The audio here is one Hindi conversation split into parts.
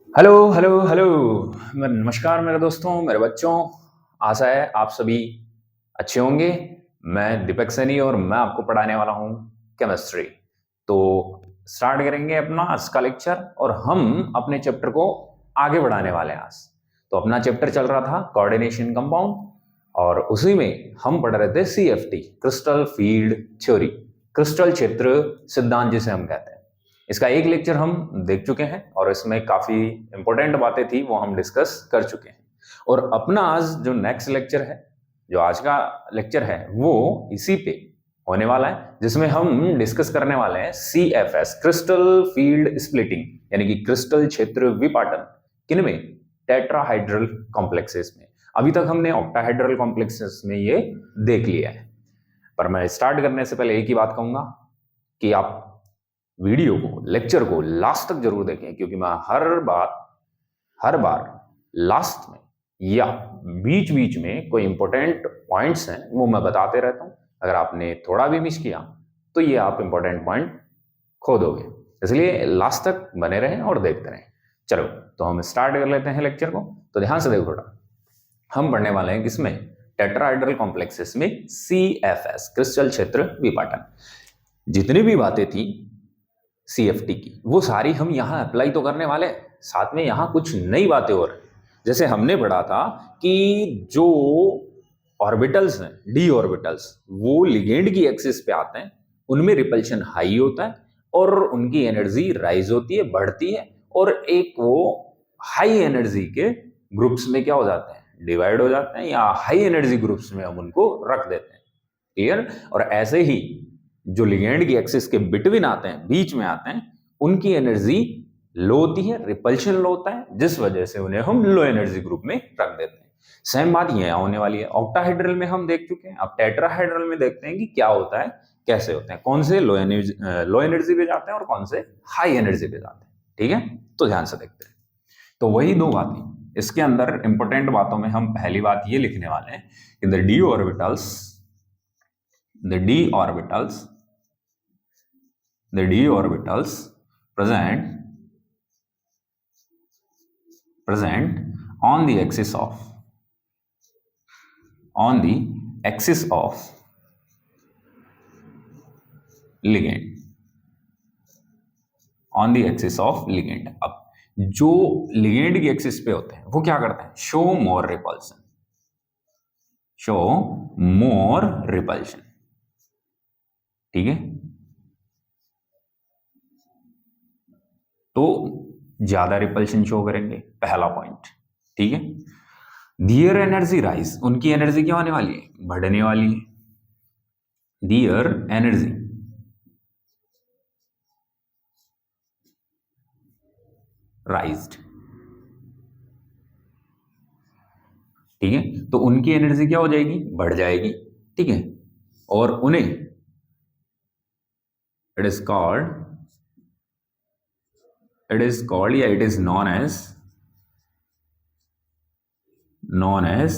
Hello hello hello. नमस्कार मेरे दोस्तों, मेरे बच्चों। आशा है आप सभी अच्छे होंगे। मैं दीपक सैनी और मैं आपको पढ़ाने वाला हूँ केमिस्ट्री। तो स्टार्ट करेंगे अपना आज का लेक्चर और हम अपने चैप्टर को आगे बढ़ाने वाले हैं आज। तो अपना चैप्टर चल रहा था कोऑर्डिनेशन कंपाउंड और उसी में हम पढ़ रहे थे CFT, crystal field theory, crystal क्षेत्र सिद्धांत जिसे हम कहते हैं। इसका एक लेक्चर हम देख चुके हैं और इसमें काफी इंपॉर्टेंट बातें थी वो हम डिस्कस कर चुके हैं। और अपना आज जो नेक्स्ट लेक्चर है, जो आज का लेक्चर है, वो इसी पे होने वाला है, जिसमें हम डिस्कस करने वाले हैं सीएफएस, क्रिस्टल फील्ड स्प्लिटिंग, यानी कि क्रिस्टल क्षेत्र विपाटन। किनमें? टेट्राहाइड्रल कॉम्प्लेक्सेस में। अभी तक हमने ऑक्टाहाइड्रल कॉम्प्लेक्सेस में ये देख लिया है। पर मैं स्टार्ट करने से पहले एक ही बात कहूंगा कि आप वीडियो को, लेक्चर को लास्ट तक जरूर देखें, क्योंकि मैं हर बार लास्ट में या बीच बीच में कोई इंपॉर्टेंट पॉइंट्स हैं वो मैं बताते रहता हूं। अगर आपने थोड़ा भी मिस किया तो ये आप इंपॉर्टेंट पॉइंट खो दोगे, इसलिए लास्ट तक बने रहें और देखते रहें। चलो, तो हम स्टार्ट कर लेते हैं लेक्चर को। तो ध्यान से देखो थोड़ा, हम पढ़ने वाले हैं किसमें? टेट्राहाइड्रल कॉम्प्लेक्सेस में सीएफएस, क्रिस्टल क्षेत्र विपाटन। जितनी भी बातें थी सीएफटी की वो सारी हम यहाँ अप्लाई तो करने वाले हैं, साथ में यहाँ कुछ नई बातें और हैं। जैसे हमने पढ़ा था कि जो ऑर्बिटल्स हैं, डी ऑर्बिटल्स, वो लिगेंड की एक्सिस पे आते हैं, उनमें रिपल्शन हाई होता है और उनकी एनर्जी राइज होती है, बढ़ती है, और एक वो हाई एनर्जी के ग्रुप्स में क्या हो जाते हैं? डिवाइड हो जाते हैं, या हाई एनर्जी ग्रुप्स में हम उनको रख देते हैं। क्लियर? और ऐसे ही जो लिगेंड की एक्सिस के बिटवीन आते हैं, बीच में आते हैं, उनकी एनर्जी लो होती है, रिपल्शन लो होता है, जिस वजह से उन्हें हम लो एनर्जी ग्रुप में रख देते हैं। सेम बात ये होने वाली है। ऑक्टाहाइड्रल में हम देख चुके हैं, अब टेट्राहाइड्रल में देखते हैं कि क्या होता है, कैसे होते हैं, कौन से लो एनर्जी पे जाते हैं और कौन से हाई एनर्जी पे जाते हैं। ठीक है, तो ध्यान से देखते हैं। तो वही दो बातें इसके अंदर इंपॉर्टेंट बातों में हम पहली बात ये लिखने वाले हैं कि the d orbitals present on the axis of ligand, अब जो लिगेंड की एक्सिस पे होते हैं वो क्या करते हैं? शो मोर रिपल्शन। ठीक है, तो ज्यादा रिपल्शन शो करेंगे, पहला पॉइंट। ठीक है, दियर एनर्जी राइज, उनकी एनर्जी क्या होने वाली है? बढ़ने वाली है। दियर एनर्जी राइज्ड। ठीक है, तो उनकी एनर्जी क्या हो जाएगी? बढ़ जाएगी। ठीक है, और उन्हें इट इज कॉल्ड या इट इज नॉन एज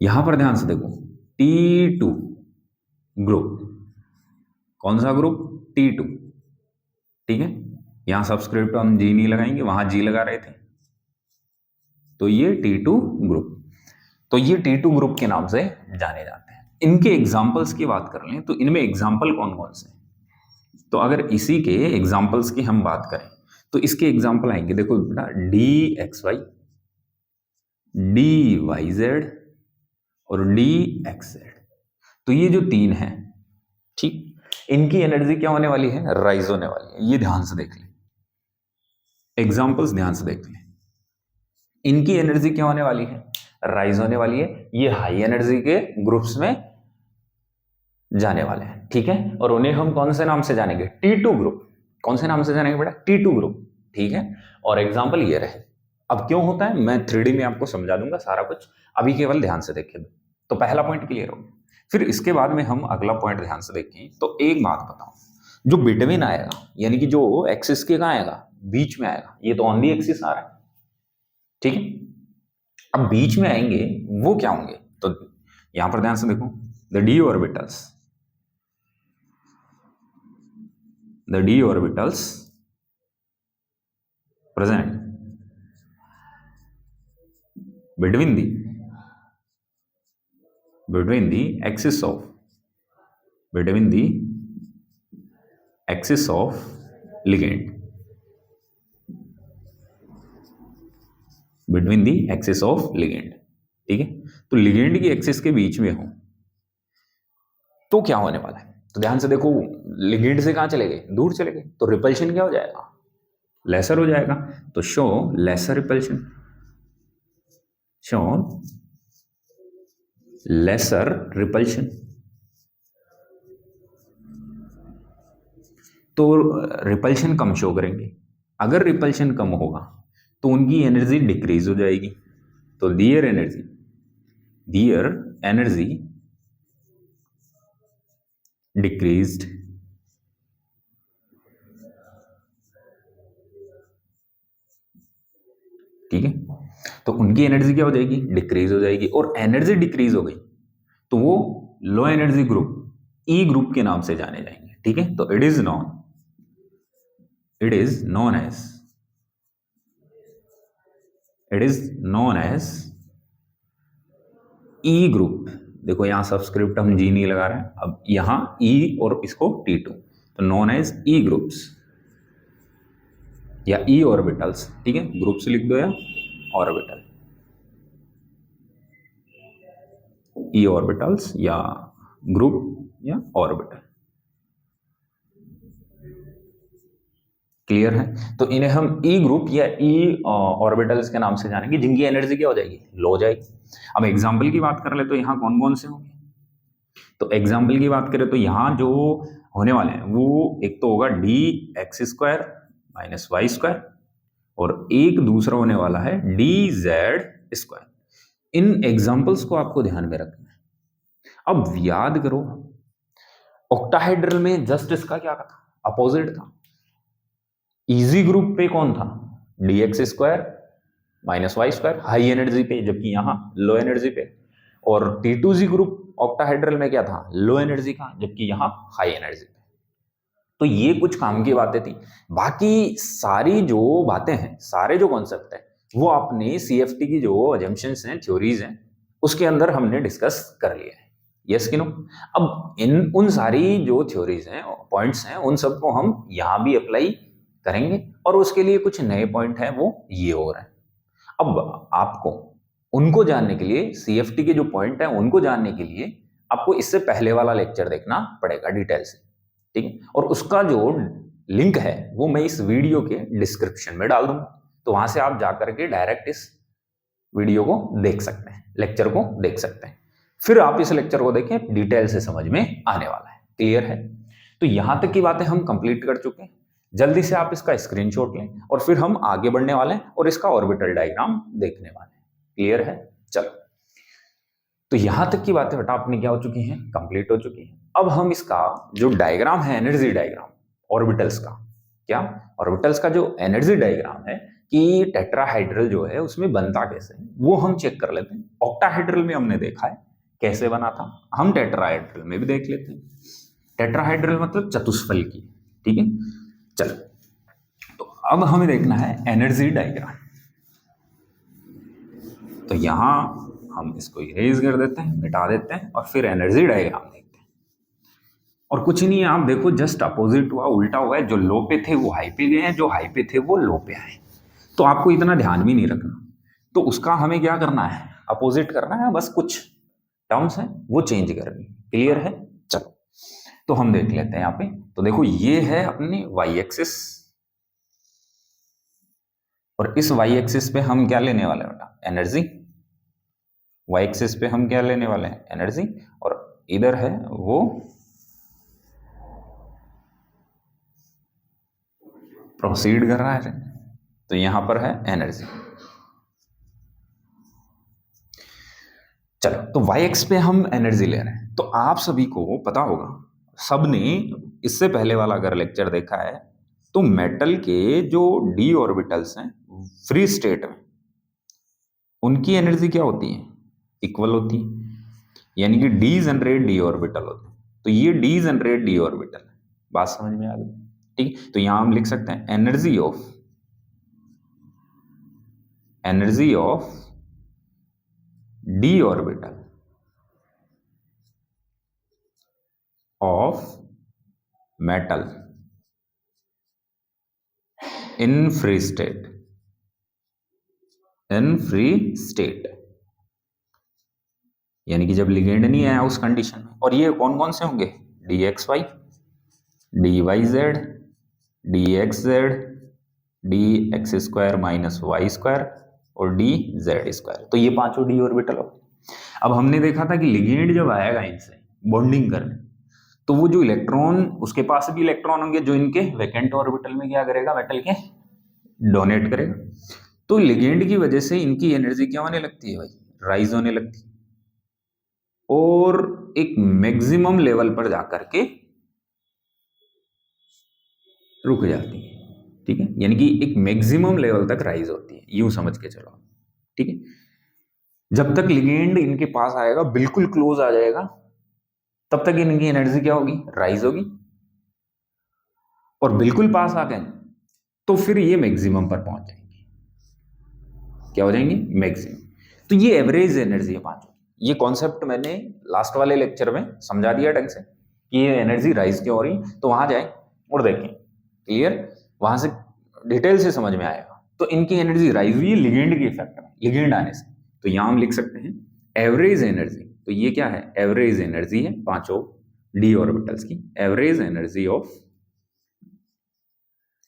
यहां पर ध्यान से देखो, T2 ग्रुप। कौन सा ग्रुप? T2। ठीक है, यहां सब्सक्रिप्ट हम जी नहीं लगाएंगे, वहां जी लगा रहे थे, तो ये T2 ग्रुप। तो ये T2 ग्रुप के नाम से जाने जाते हैं। इनके एग्जाम्पल्स की बात कर लें तो इनमें एग्जाम्पल कौन कौन से हैं? तो अगर इसी के एग्जाम्पल्स की हम बात करें तो इसके एग्जाम्पल आएंगे, देखो बेटा, DXY, DYZ और DXZ। तो ये जो तीन हैं, ठीक, इनकी एनर्जी क्या होने वाली है? राइज होने वाली है। ये ध्यान से देख लें, एग्जाम्पल्स ध्यान से देख लें। इनकी एनर्जी क्या होने वाली है? राइज होने वाली है। ये हाई एनर्जी के ग्रुप्स में जाने वाले हैं। ठीक है, और उन्हें हम कौन से नाम से जानेंगे? T2 group. कौन से नाम से जानेंगे बेटा? T2 group. ठीक है, और एग्जाम्पल ये रहे। अब क्यों होता है मैं 3D में आपको समझा दूंगा सारा कुछ, अभी केवल ध्यान से देखिए। तो पहला पॉइंट क्लियर हो गया। फिर इसके बाद में हम अगला पॉइंट ध्यान से देखें। तो एक बात बताओ, जो बिटवीन आएगा, यानी कि जो एक्सिस के कहाँ आएगा? बीच में आएगा। ये तो ऑन दी एक्सिस आ रहा है। ठीक है, अब बीच में आएंगे वो क्या होंगे? तो यहां पर ध्यान से देखो, the D orbitals present between the axis of ligand, between the axis of ligand, ठीक है। तो लिगेंड की एक्सिस के बीच में हो तो क्या होने वाला है, तो ध्यान से देखो, लिगेंड से कहां चले गए, दूर चले गए, तो रिपल्शन क्या हो जाएगा, लेसर हो जाएगा। तो show lesser repulsion, show lesser repulsion. तो रिपल्शन कम शो करेंगे, अगर रिपल्शन कम होगा तो उनकी एनर्जी डिक्रीज हो जाएगी। तो दियर एनर्जी डिक्रीज्ड, ठीक है। तो उनकी एनर्जी क्या हो जाएगी, डिक्रीज हो जाएगी, और एनर्जी डिक्रीज हो गई तो वो low energy group, E group के नाम से जाने जाएंगे, ठीक है। तो it is known as E group. देखो यहां सब्सक्रिप्ट हम जी नहीं लगा रहे हैं, अब यहां ई और इसको T2, तो नॉन एज ई ग्रुप्स या ई ऑर्बिटल्स, ठीक है। ग्रुप्स लिख दो या ऑर्बिटल, ई ऑर्बिटल्स या ग्रुप या ऑर्बिटल, क्लियर है। तो इन्हें हम ई ग्रुप या ई ऑर्बिटल्स के नाम से जानेंगे, जिनकी एनर्जी क्या हो जाएगी, लो हो जाएगी। अब एग्जाम्पल की बात कर ले तो यहाँ कौन कौन से होंगे, तो एग्जाम्पल की बात करें तो यहाँ जो होने वाले हैं वो एक तो होगा D X square minus Y square, और एक दूसरा होने वाला है डी जेड स्क्वायर। इन एग्जाम्पल्स को आपको ध्यान में रखना है। अब याद करो, ऑक्टाहेड्रल में जस्ट इसका क्या था, अपोजिट था। इजी ग्रुप पे कौन था, D X square minus Y square, high energy पे, जबकि यहां लो एनर्जी पे। और T2Z ग्रुप ऑक्टाहेड्रल में क्या था, लो एनर्जी का, जबकि यहां हाई एनर्जी पे। तो ये कुछ काम की बातें थी। बाकी सारी जो बातें हैं, सारे जो कॉन्सेप्ट है, वो अपने CFT की जो अजम्पशंस हैं, थ्योरीज हैं, उसके अंदर हमने डिस्कस कर लिया है, यस कि नो। अब उन सारी जो थ्योरीज हैं, पॉइंट्स हैं, उन सबको हम यहाँ भी अप्लाई करेंगे, और उसके लिए कुछ नए पॉइंट हैं, वो ये हो रहे हैं। अब आपको उनको जानने के लिए, CFT के जो पॉइंट हैं उनको जानने के लिए आपको इससे पहले वाला लेक्चर देखना पड़ेगा डिटेल से, ठीक है। और उसका जो लिंक है वो मैं इस वीडियो के डिस्क्रिप्शन में डाल दूंगा, तो वहां से आप जाकर के डायरेक्ट इस वीडियो को देख सकते हैं, लेक्चर को देख सकते हैं। फिर आप इस लेक्चर को देखें, डिटेल से समझ में आने वाला है, क्लियर है। तो यहां तक की बातें हम कंप्लीट कर चुके हैं। जल्दी से आप इसका स्क्रीनशॉट लें, और फिर हम आगे बढ़ने वाले हैं और इसका ऑर्बिटल डायग्राम देखने वाले हैं, क्लियर है। चलो, तो यहां तक की बातें बेटा अपनी क्या हो चुकी हैं, कंप्लीट हो चुकी हैं। अब हम इसका जो डायग्राम है, एनर्जी डायग्राम ऑर्बिटल्स का, क्या ऑर्बिटल्स का जो एनर्जी डायग्राम है कि टेट्राहाइड्रल जो है उसमें बनता कैसे है, वो हम चेक कर लेते हैं। ऑक्टाहाइड्रल में हमने देखा है कैसे बना था, हम टेट्राहाइड्रल में भी देख लेते हैं। टेट्राहाइड्रल मतलब चतुष्फल की, ठीक है। चलो, तो अब हमें देखना है एनर्जी डायग्राम। तो यहां हम इसको इरेज कर देते हैं, मिटा देते हैं, और फिर एनर्जी डायग्राम देखते हैं। और कुछ नहीं है, आप देखो जस्ट अपोजिट हुआ, उल्टा हुआ है। जो लो पे थे वो हाई पे गए हैं, जो हाई पे थे वो लो पे आए। तो आपको इतना ध्यान भी नहीं रखना, तो उसका हमें क्या करना है, अपोजिट करना है, बस कुछ टर्म्स हैं वो चेंज करनी, क्लियर है। चलो, तो हम देख लेते हैं यहाँ पे। तो देखो ये है अपनी वाई एक्सिस, और इस वाई एक्सिस पे हम क्या लेने वाले हैं बेटा, एनर्जी। वाई एक्सिस पे हम क्या लेने वाले हैं, एनर्जी, और इधर है वो प्रोसीड कर रहा है, तो यहां पर है एनर्जी। चलो, तो वाई एक्स पे हम एनर्जी ले रहे हैं। तो आप सभी को पता होगा, सबने इससे पहले वाला अगर लेक्चर देखा है, तो मेटल के जो डी ऑर्बिटल्स हैं फ्री स्टेट में, उनकी एनर्जी क्या होती है, इक्वल होती है, यानी कि डी जनरेट डी ऑर्बिटल होते हैं। तो ये डी जनरेट डी ऑर्बिटल है, बात समझ में आ गई, ठीक। तो यहां हम लिख सकते हैं energy of D orbital of metal in free state, in free state, यानी कि जब लिगेंड नहीं आया उस कंडीशन में। और ये कौन कौन से होंगे? D X Y, D Y Z, D X Z, D X square minus Y square और डी जेड स्क्वायर। तो ये पांचों डी ऑर्बिटल हो। अब हमने देखा था कि लिगेंड जब आएगा इनसे बॉन्डिंग करने, तो वो जो इलेक्ट्रॉन, उसके पास भी इलेक्ट्रॉन होंगे जो इनके वैकेंट ऑर्बिटल में क्या करेगा? मेटल के डोनेट करेगा। तो लिगेंड की वजह से इनकी एनर्जी क्या होने लगती है भाई? राइज होने लगती है, और एक मैक्सिमम लेवल पर जाकर के रुक जाती है। ठीक है, यानी कि एक मैक्सिमम लेवल तक राइज होती है, यूं समझ के चलो। ठीक है, जब तक लिगेंड इनके पास आएगा, बिल्कुल क्लोज आ जाएगा, तब तक इनकी एनर्जी क्या होगी? राइज होगी। और बिल्कुल पास आ गए तो फिर ये मैक्सिमम पर पहुंच जाएंगे। क्या हो जाएंगे? मैक्सिमम। तो ये एवरेज एनर्जी है पांचों। ये कॉन्सेप्ट मैंने लास्ट वाले लेक्चर में समझा दिया ढंग से कि ये एनर्जी राइज क्यों हो रही, तो वहां जाए और देखें, क्लियर, वहां से डिटेल से समझ में आएगा। तो इनकी एनर्जी राइज हुई है लिगेंड के इफेक्ट में, लिगेंड आने से। तो यहां हम लिख सकते हैं एवरेज एनर्जी। तो ये क्या है? एवरेज एनर्जी है पांचों डी ऑर्बिटल्स की। Average energy of,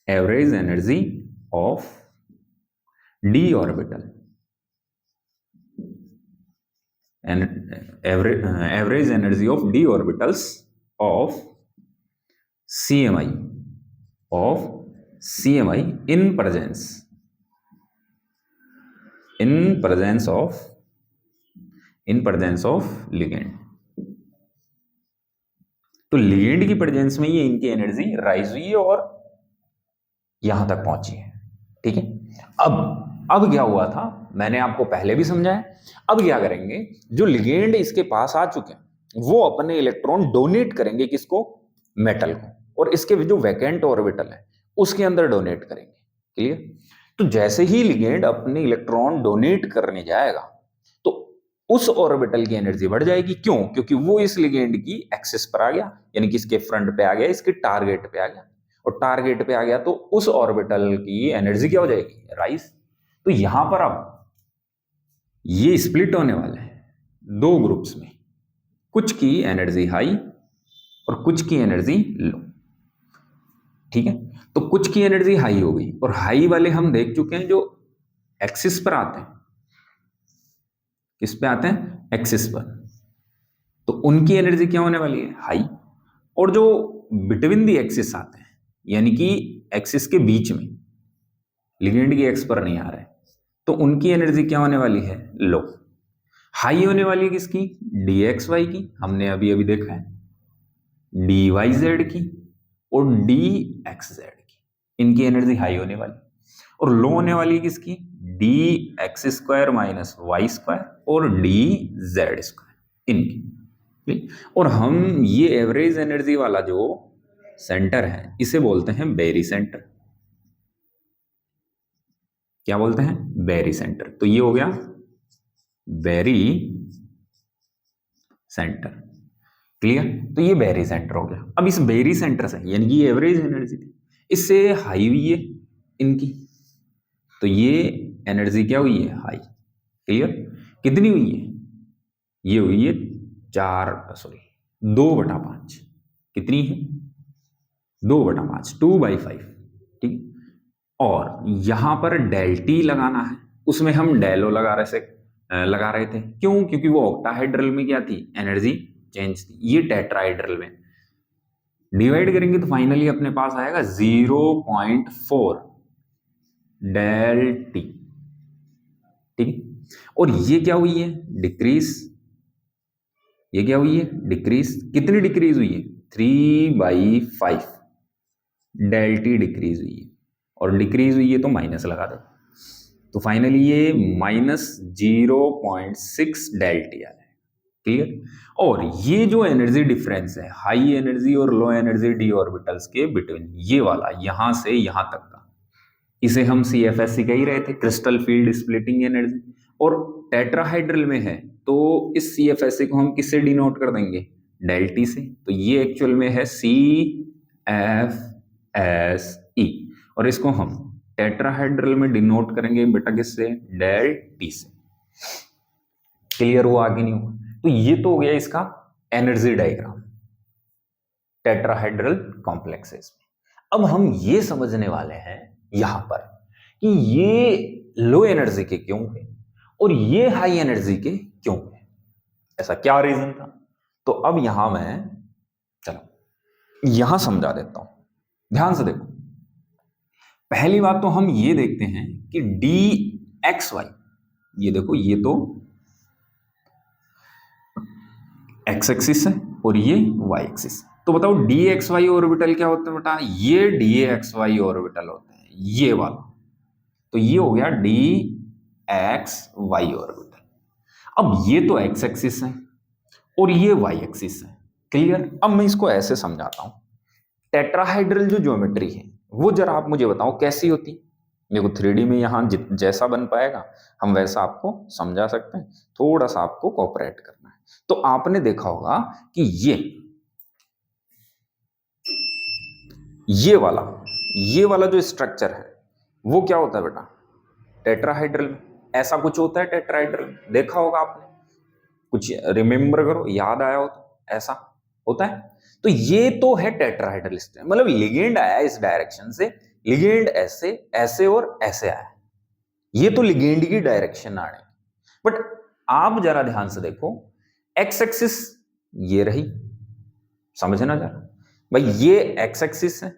average energy of D orbital, average energy of D orbitals of CMI, of CMI in presence of ligand। तो लिगेंड की प्रेजेंस में ये इनकी एनर्जी राइज हुई है और यहां तक पहुंची है। ठीक है, अब क्या हुआ था, मैंने आपको पहले भी समझाया। अब क्या करेंगे? जो लिगेंड इसके पास आ चुके हैं वो अपने इलेक्ट्रॉन डोनेट करेंगे किसको? मेटल को, और इसके जो वैकेंट ऑर्बिटल है उसके अंदर डोनेट करेंगे। क्लियर? तो जैसे ही लिगेंड अपने इलेक्ट्रॉन डोनेट करने जाएगा तो उस ऑर्बिटल की एनर्जी बढ़ जाएगी। क्यों? क्योंकि वो इस लिगेंड की एक्सिस पर आ गया, यानी कि इसके फ्रंट पे आ गया, इसके टारगेट पे आ गया, और टारगेट पे आ गया तो उस ऑर्बिटल की एनर्जी क्या हो जाएगी? राइज। तो यहां पर अब ये स्प्लिट होने वाले हैं दो ग्रुप्स में, कुछ की एनर्जी हाई और कुछ की एनर्जी लो। ठीक है, तो कुछ की एनर्जी हाई हो गई, और हाई वाले हम देख चुके हैं जो एक्सिस पर आते हैं। किस पे आते हैं? एक्सिस पर। तो उनकी एनर्जी क्या होने वाली है? हाई। और जो बिटवीन दी एक्सिस आते हैं, यानी कि एक्सिस के बीच में, लिगेंड की एक्स पर नहीं आ रहे, तो उनकी एनर्जी क्या होने वाली है? लो। हाई होने वाली है किसकी? डी एक्स वाई की, हमने अभी अभी देखा है, डी वाई जेड की और डी एक्स जेड की, इनकी एनर्जी हाई होने वाली। और लो होने वाली है किसकी? D X square minus Y square और डी जेड स्क्वायर, इनकी। और हम ये एवरेज एनर्जी वाला जो सेंटर है इसे बोलते हैं बेरी सेंटर। क्या बोलते हैं? Barycentre. तो ये हो गया बेरी सेंटर। क्लियर? तो ये बेरी सेंटर हो गया। अब इस बेरी सेंटर से, यानी कि एवरेज एनर्जी थी, इससे हाई हुई है इनकी, तो ये एनर्जी क्या हुई है? हाई। क्लियर? कितनी हुई है? ये हुई है 2/5। कितनी है? 2/5, 2/5। ठीक। और यहां पर डेल टी लगाना है, उसमें हम डेलो लगा रहे थे। क्यों? क्योंकि वो ऑक्टाहेड्रल में क्या थी? एनर्जी चेंज थी। ये टेट्राहेड्रल में डिवाइड करेंगे तो फाइनली अपने पास आएगा 0.4 डेल टी। ठीक। और ये क्या हुई है? डिक्रीज। ये क्या हुई है? डिक्रीज। कितनी डिक्रीज हुई है? 3/5 डेल टी डिक्रीज हुई है, और डिक्रीज हुई है तो माइनस लगा दो, तो फाइनली ये -0.6 डेल टी आ जाए। क्लियर? और ये जो एनर्जी डिफरेंस है हाई एनर्जी और लो एनर्जी डी ऑर्बिटल्स के बिटवीन, ये वाला यहां से यहां तक का, इसे हम CFS सिखा ही रहे थे, क्रिस्टल फील्ड स्प्लिटिंग एनर्जी। और टेट्राहाइड्रल में है तो इस CFSA को हम किससे डिनोट कर देंगे, डेल टी से। तो ये एक्चुअल में है CFSE और इसको हम टेट्राहाइड्रल में डिनोट करेंगे बेटा किससे, डेल टी से। क्लियर हुआ, आगे नहीं हुआ? तो ये तो हो गया इसका एनर्जी डायग्राम टेट्राहाइड्रल कॉम्प्लेक्सेस में। अब हम ये समझने वाले हैं यहां पर कि ये लो एनर्जी के क्यों है और ये हाई एनर्जी के क्यों है, ऐसा क्या रीजन था। तो अब यहां मैं चलो यहां समझा देता हूं, ध्यान से देखो। पहली बात तो हम ये देखते हैं कि dxy, ये देखो ये तो x एक्सिस है और ये y एक्सिस है। तो बताओ dxy ऑर्बिटल क्या होता है बेटा, ये dxy ऑर्बिटल होते हैं, ये वाला। तो ये हो गया dxy ऑर्बिटल। अब ये तो x एक्सिस है और ये y एक्सिस है, क्लियर। अब मैं इसको ऐसे समझाता हूं, टेट्राहाइड्रल जो ज्योमेट्री है वो जरा आप मुझे बताओ कैसी होती। मेरे को 3D में यहां जैसा बन पाएगा हम वैसा आपको समझा सकते हैं, थोड़ा सा आपको कोऑपरेट करना है। तो आपने देखा होगा कि ये वाला जो स्ट्रक्चर है वो क्या होता है बेटा, टेट्राहाइड्रल में ऐसा कुछ होता है। टेट्राहाइड्रल में देखा होगा आपने, कुछ रिमेंबर करो, याद आया हो तो ऐसा होता है। तो ये तो है टेट्राहाइड्रल स्ट्रक्चर, मतलब लिगेंड आया इस डायरेक्शन से, लिगेंड ऐसे ऐसे और ऐसे आया, ये तो लिगेंड की डायरेक्शन आ रही। बट आप जरा ध्यान से देखो, एक्स एक्सिस ये रही, समझना जरा भाई, ये एक्स एक्सिस है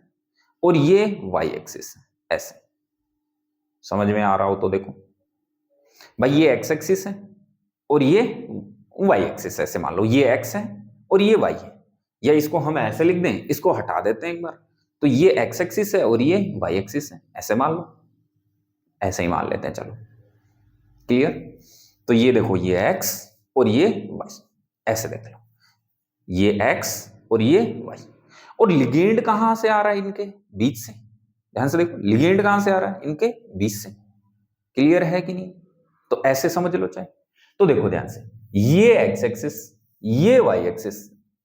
और ये वाई एक्सिस है, ऐसे समझ में आ रहा हो तो देखो भाई, ये एक्स एक्सिस है और ये वाई एक्सिस, ऐसे मान लो ये एक्स है और ये वाई है, या इसको हम ऐसे लिख दें, इसको हटा देते हैं एक बार, तो ये एक्स एक्सिस है और ये वाई एक्सिस है, ऐसे मान लो, ऐसे ही मान लेते हैं, चलो क्लियर। तो ये देखो ये एक्स और ये वाई, ऐसे देख लो, ये एक्स और ये वाई। और लिगेंड कहां से आ रहा है, इनके बीच से, ध्यान से देखो लिगेंड कहां से आ रहा है, इनके बीच से, क्लियर है कि नहीं। तो ऐसे समझ लो चाहे। तो देखो ध्यान से, ये एक्स एक्सिस ये वाई एक्सिस,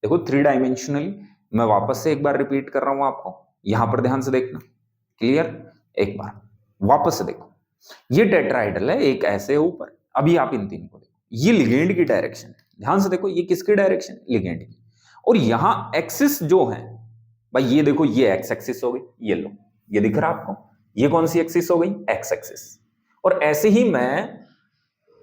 देखो 3 डायमेंशनली, मैं वापस से एक बार रिपीट कर रहा हूं आपको, यहां पर ध्यान से देखना, क्लियर। एक बार वापस से देखो, ये टेट्राहाइड्रल है, एक ऐसे है ऊपर, अभी आप इन तीन को देखो, ये लिगेंड की डायरेक्शन है, ध्यान से देखो ये किसकी डायरेक्शन, लिगेंड की। और यहां एक्सिस जो है भाई, ये देखो ये एक्स एक्सिस हो गई, ये लो ये दिख रहा आपको, ये कौन सी एक्सिस हो गई, एक्स एक्सिस। और ऐसे ही मैं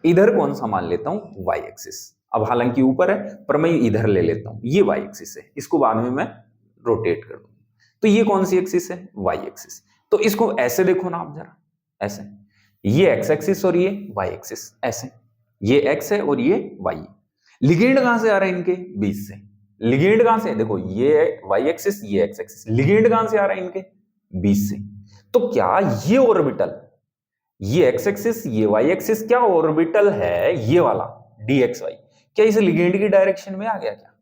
इधर कौन सा मान लेता हूं, वाई एक्सिस। अब हालांकि ऊपर है पर मैं इधर ले लेता हूं, ये वाई एक्सिस है, इसको बाद में मैं रोटेट कर दूं। तो ये कौन सी एक्सिस है, वाई एक्सिस। तो इसको ऐसे देखो ना आप जरा, ऐसे, ये एक्स एक्सिस और ये वाई एक्सिस, ऐसे, ये एक्स है और ये वाई है। लिगेंड कहां से आ रहा है, इनके बीच से। लिगेंड कहां से, देखो ये वाई एक्सिस ये एक्स एक्सिस, लिगेंड कहां से आ रहा है, इनके बीच से। तो क्या ये ऑर्बिटल, ये एक्स एक्सिस ये वाई एक्सिस क्या ऑर्बिटल है, ये वाला dxy, क्या इस लिगेंड की डायरेक्शन में आ गया क्या,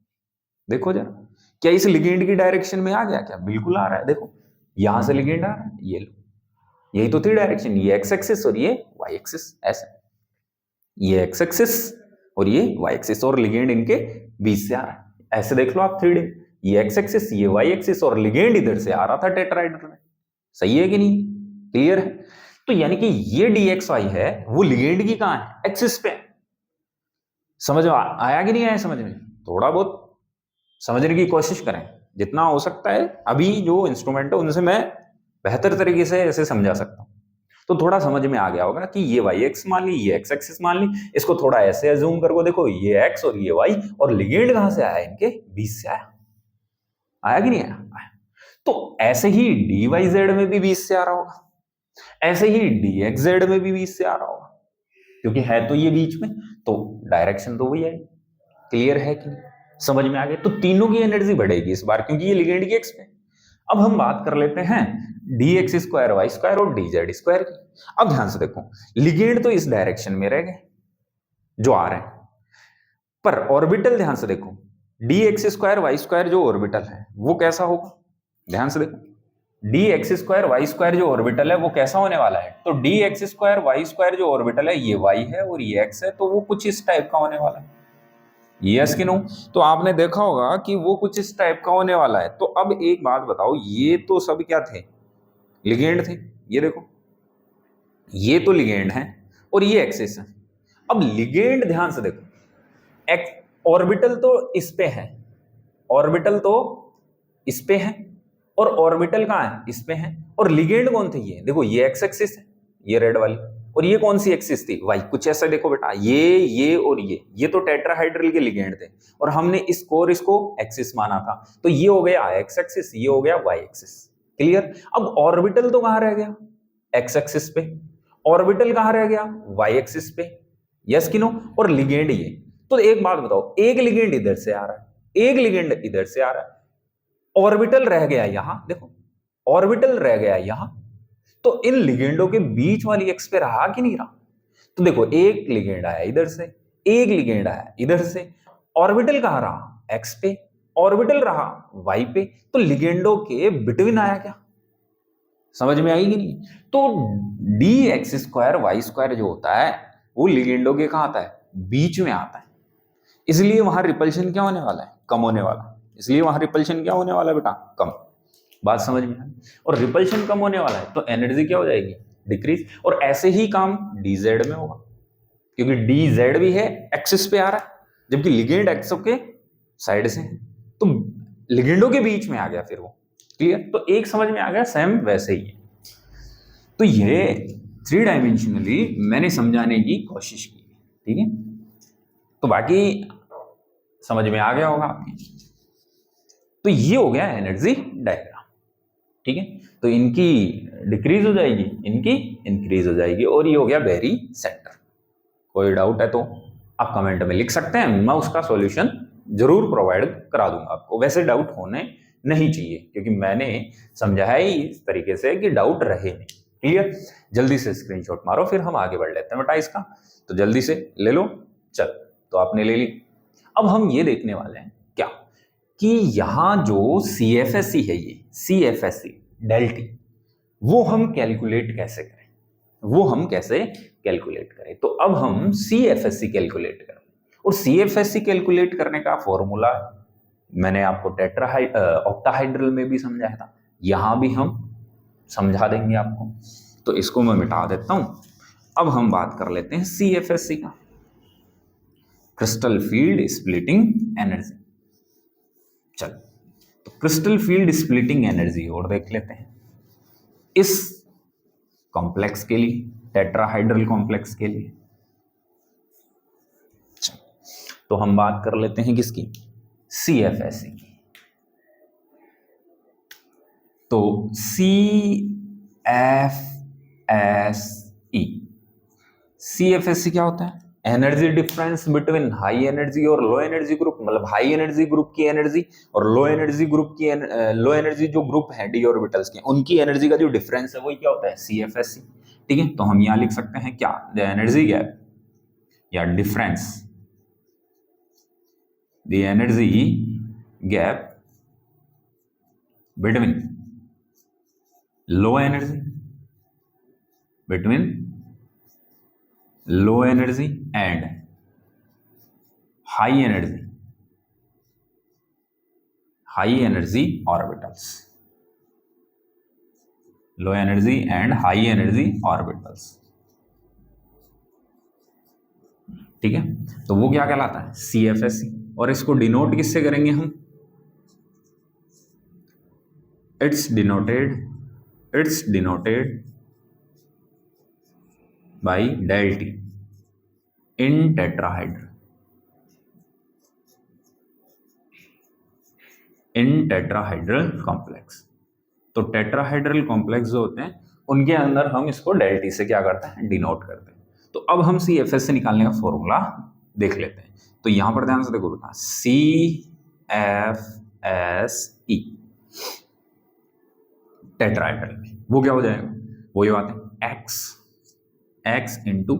देखो जरा, क्या इस लिगेंड की डायरेक्शन में आ गया क्या, बिल्कुल आ रहा है। देखो यहां से लिगेंड आ रहा है, ये लो, यही तो थी डायरेक्शन, ये एक्स एक्सिस और ये वाई एक्सिस, ऐसे, ये एक्स एक्सिस और ये वाई एक्सिस, और लिगेंड इनके बीच से आ रहा है, ऐसे देख लो आप 3D, ये एक्स एक्सिस ये वाई एक्सिस और लिगेंड इधर से आ रहा था टेट्राहाइड्रल में, सही है कि नहीं, क्लियर है। तो यानी कि ये dxy है वो लिगेंड की कहां है, एक्सिस पे। समझ आया कि नहीं आया समझ में, थोड़ा बहुत समझने की कोशिश करें जितना हो सकता है, अभी जो इंस्ट्रूमेंट है उनसे मैं बेहतर तरीके से ऐसे समझा सकता हूं। तो थोड़ा समझ में आ गया होगा कि ये वाई एक्स मान ली, ये एक्स एक्सिस मान ली, इसको थोड़ा ऐसे अज्यूम करके देखो, ये एक्स और ये वाई, और लिगेंड कहां से आया, इनके बीच से आया, आया कि नहीं आया। तो ऐसे ही डीवाईजेड में भी बीच से आ रहा होगा, ऐसे ही dxz में भी बीच से आ रहा होगा, क्योंकि है तो ये बीच में, तो डायरेक्शन तो वही है, क्लियर है कि नहीं, समझ में आ गया। तो तीनों की एनर्जी बढ़ेगी इस बार, क्योंकि ये लिगेंड की एक्स पे। अब हम बात कर लेते हैं dx स्क्वायर वाई स्क्वायर और dz स्क्वायर की। अब ध्यान से देखो, लिगेंड तो इस डायरेक्शन में रह गए जो आ रहे हैं, पर ऑर्बिटल ध्यान से देखो, dx स्क्वायर वाई स्क्वायर जो ऑर्बिटल है वो कैसा होगा, ध्यान से देखो, D X square Y square जो ऑर्बिटल है वो कैसा होने वाला है, तो D X square Y square जो ऑर्बिटल है ये वाई है और ये एक्स है, तो वो कुछ इस टाइप का होने वाला है। यस कि नो? तो आपने देखा होगा कि वो कुछ इस टाइप का होने वाला है। तो अब एक बात बताओ, ये तो सब क्या थे, लिगेंड थे। ये देखो, ये तो लिगेंड है और ये एक्सिस है। अब लिगेंड ध्यान से देखो, ऑर्बिटल तो इस पे है, ऑर्बिटल तो इस पे है और ऑर्बिटल कहां है, इस पे है। और लिगेंड कौन थे, ये देखो, ये एक्स एक्सिस है, ये रेड वाली, और ये कौन सी एक्सिस थी, वाई। कुछ ऐसा देखो बेटा, ये और ये तो टेट्राहाइड्रल के लिगेंड थे और हमने इसको और इसको एक्सिस माना था, तो ये हो गया एक्स एक्सिस, ये हो गया वाई एक्सिस। क्लियर? अब ऑर्बिटल तो कहां रह गया, एक्स एक्सिस पे, ऑर्बिटल कहां रह गया, वाई एक्सिस पे। यस कि नो? और लिगेंड ये। तो एक बात बताओ, एक लिगेंड इधर से आ रहा है, एक लिगेंड इधर से आ रहा है, ऑर्बिटल रह गया यहां, देखो ऑर्बिटल रह गया यहां, तो इन लिगेंडों के बीच वाली एक्स पे रहा कि नहीं रहा? तो देखो, एक लिगेंड आया इधर से, एक लिगेंड आया इधर से, ऑर्बिटल कहां रहा, एक्स पे, ऑर्बिटल रहा वाई पे, तो लिगेंडों के बिटवीन आया क्या? समझ में आई कि नहीं? तो D X square Y square जो होता है वो लिगेंडों के कहां आता है, बीच में आता है। इसलिए वहां रिपल्शन क्या होने वाला है, कम होने वाला। इसलिए वहां रिपल्शन क्या होने वाला है बेटा, कम। बात समझ में आई? और रिपल्शन कम होने वाला है तो एनर्जी क्या हो जाएगी, डिक्रीज। और ऐसे ही काम डीजेड में होगा, क्योंकि डीजेड भी है, एक्सिस पे आ रहा है, जबकि लिगेंड एक्सो के साइड से है, तो लिगेंडों के बीच में आ गया फिर वो। क्लियर? तो एक समझ में आ गया, सेम वैसे ही है। तो ये 3 डायमेंशनली मैंने समझाने की कोशिश की, ठीक है? तो बाकी समझ में आ गया होगा आपकी। तो ये हो गया एनर्जी डायग्राम, ठीक है? तो इनकी डिक्रीज हो जाएगी, इनकी इंक्रीज हो जाएगी, और ये हो गया वेरी सेंटर। कोई डाउट है तो आप कमेंट में लिख सकते हैं, मैं उसका सॉल्यूशन जरूर प्रोवाइड करा दूंगा आपको। वैसे डाउट होने नहीं चाहिए, क्योंकि मैंने समझाया ही इस तरीके से कि डाउट रहे नहीं। क्लियर? जल्दी से स्क्रीनशॉट मारो, फिर हम आगे बढ़ लेते हैं बेटा इसका। तो जल्दी से ले लो। चल, तो आपने ले ली। अब हम ये देखने वाले हैं क्या, कि यहां जो CFSE है, ये CFSE डेल्टी, वो हम कैलकुलेट कैसे करें, वो हम कैसे कैलकुलेट करें। तो अब हम CFSE कैलकुलेट करें, और CFSE कैलकुलेट करने का फॉर्मूला मैंने आपको ऑक्टाहाइड्रल में भी समझाया था, यहां भी हम समझा देंगे आपको। तो इसको मैं मिटा देता हूं। अब हम बात कर लेते हैं CFSE का, क्रिस्टल फील्ड स्प्लिटिंग एनर्जी। चल, तो क्रिस्टल फील्ड स्प्लिटिंग एनर्जी और देख लेते हैं इस कॉम्प्लेक्स के लिए, टेट्राहाइड्रल कॉम्प्लेक्स के लिए। तो हम बात कर लेते हैं किसकी, CFSE की। तो CFSE क्या होता है, energy difference between high energy और लो एनर्जी ग्रुप। मतलब हाई एनर्जी ग्रुप की एनर्जी और लो एनर्जी ग्रुप की लो एनर्जी जो ग्रुप है डी ऑर्बिटल्स के, उनकी एनर्जी का जो डिफरेंस है वही क्या होता है, CFSE। ठीक है? तो हम यहां लिख सकते हैं क्या, द एनर्जी गैप या difference, the energy gap between low energy, between low energy and high energy orbitals, low energy and high energy orbitals. ठीक है? तो वो क्या कहलाता है, CFSE। और इसको डिनोट किससे करेंगे हम, it's denoted by del T in tetrahedral complex. तो टेट्राहाइड्रल कॉम्प्लेक्स जो होते हैं उनके अंदर हम इसको del T से क्या करते हैं, डिनोट करते हैं। तो अब हम CFS से निकालने का फॉर्मूला देख लेते हैं। तो यहां पर ध्यान से देखो बेटा, CFSE टेट्राहाइड्रल में वो क्या हो जाएगा, वो ये बात है, x इंटू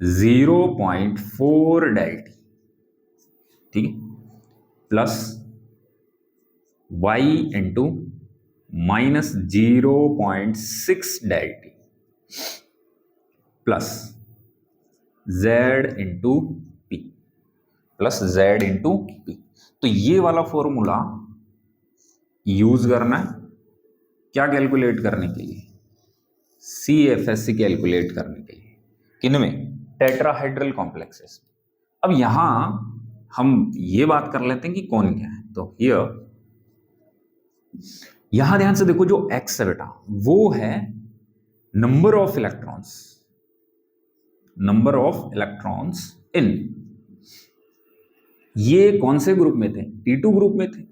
0.4 del T ठीक है, plus y into minus 0.6 del T plus z into P plus z into P. तो ये वाला फॉर्मूला यूज करना है क्या कैलकुलेट करने के लिए, CFS कैलकुलेट करने के लिए, किनमें, टेट्राहेड्रल कॉम्प्लेक्सेस। अब यहां हम ये बात कर लेते हैं कि कौन क्या है। तो यहां ध्यान से देखो, जो x है बेटा वो है नंबर ऑफ इलेक्ट्रॉन्स इन, ये कौन से ग्रुप में थे, T2 ग्रुप में थे,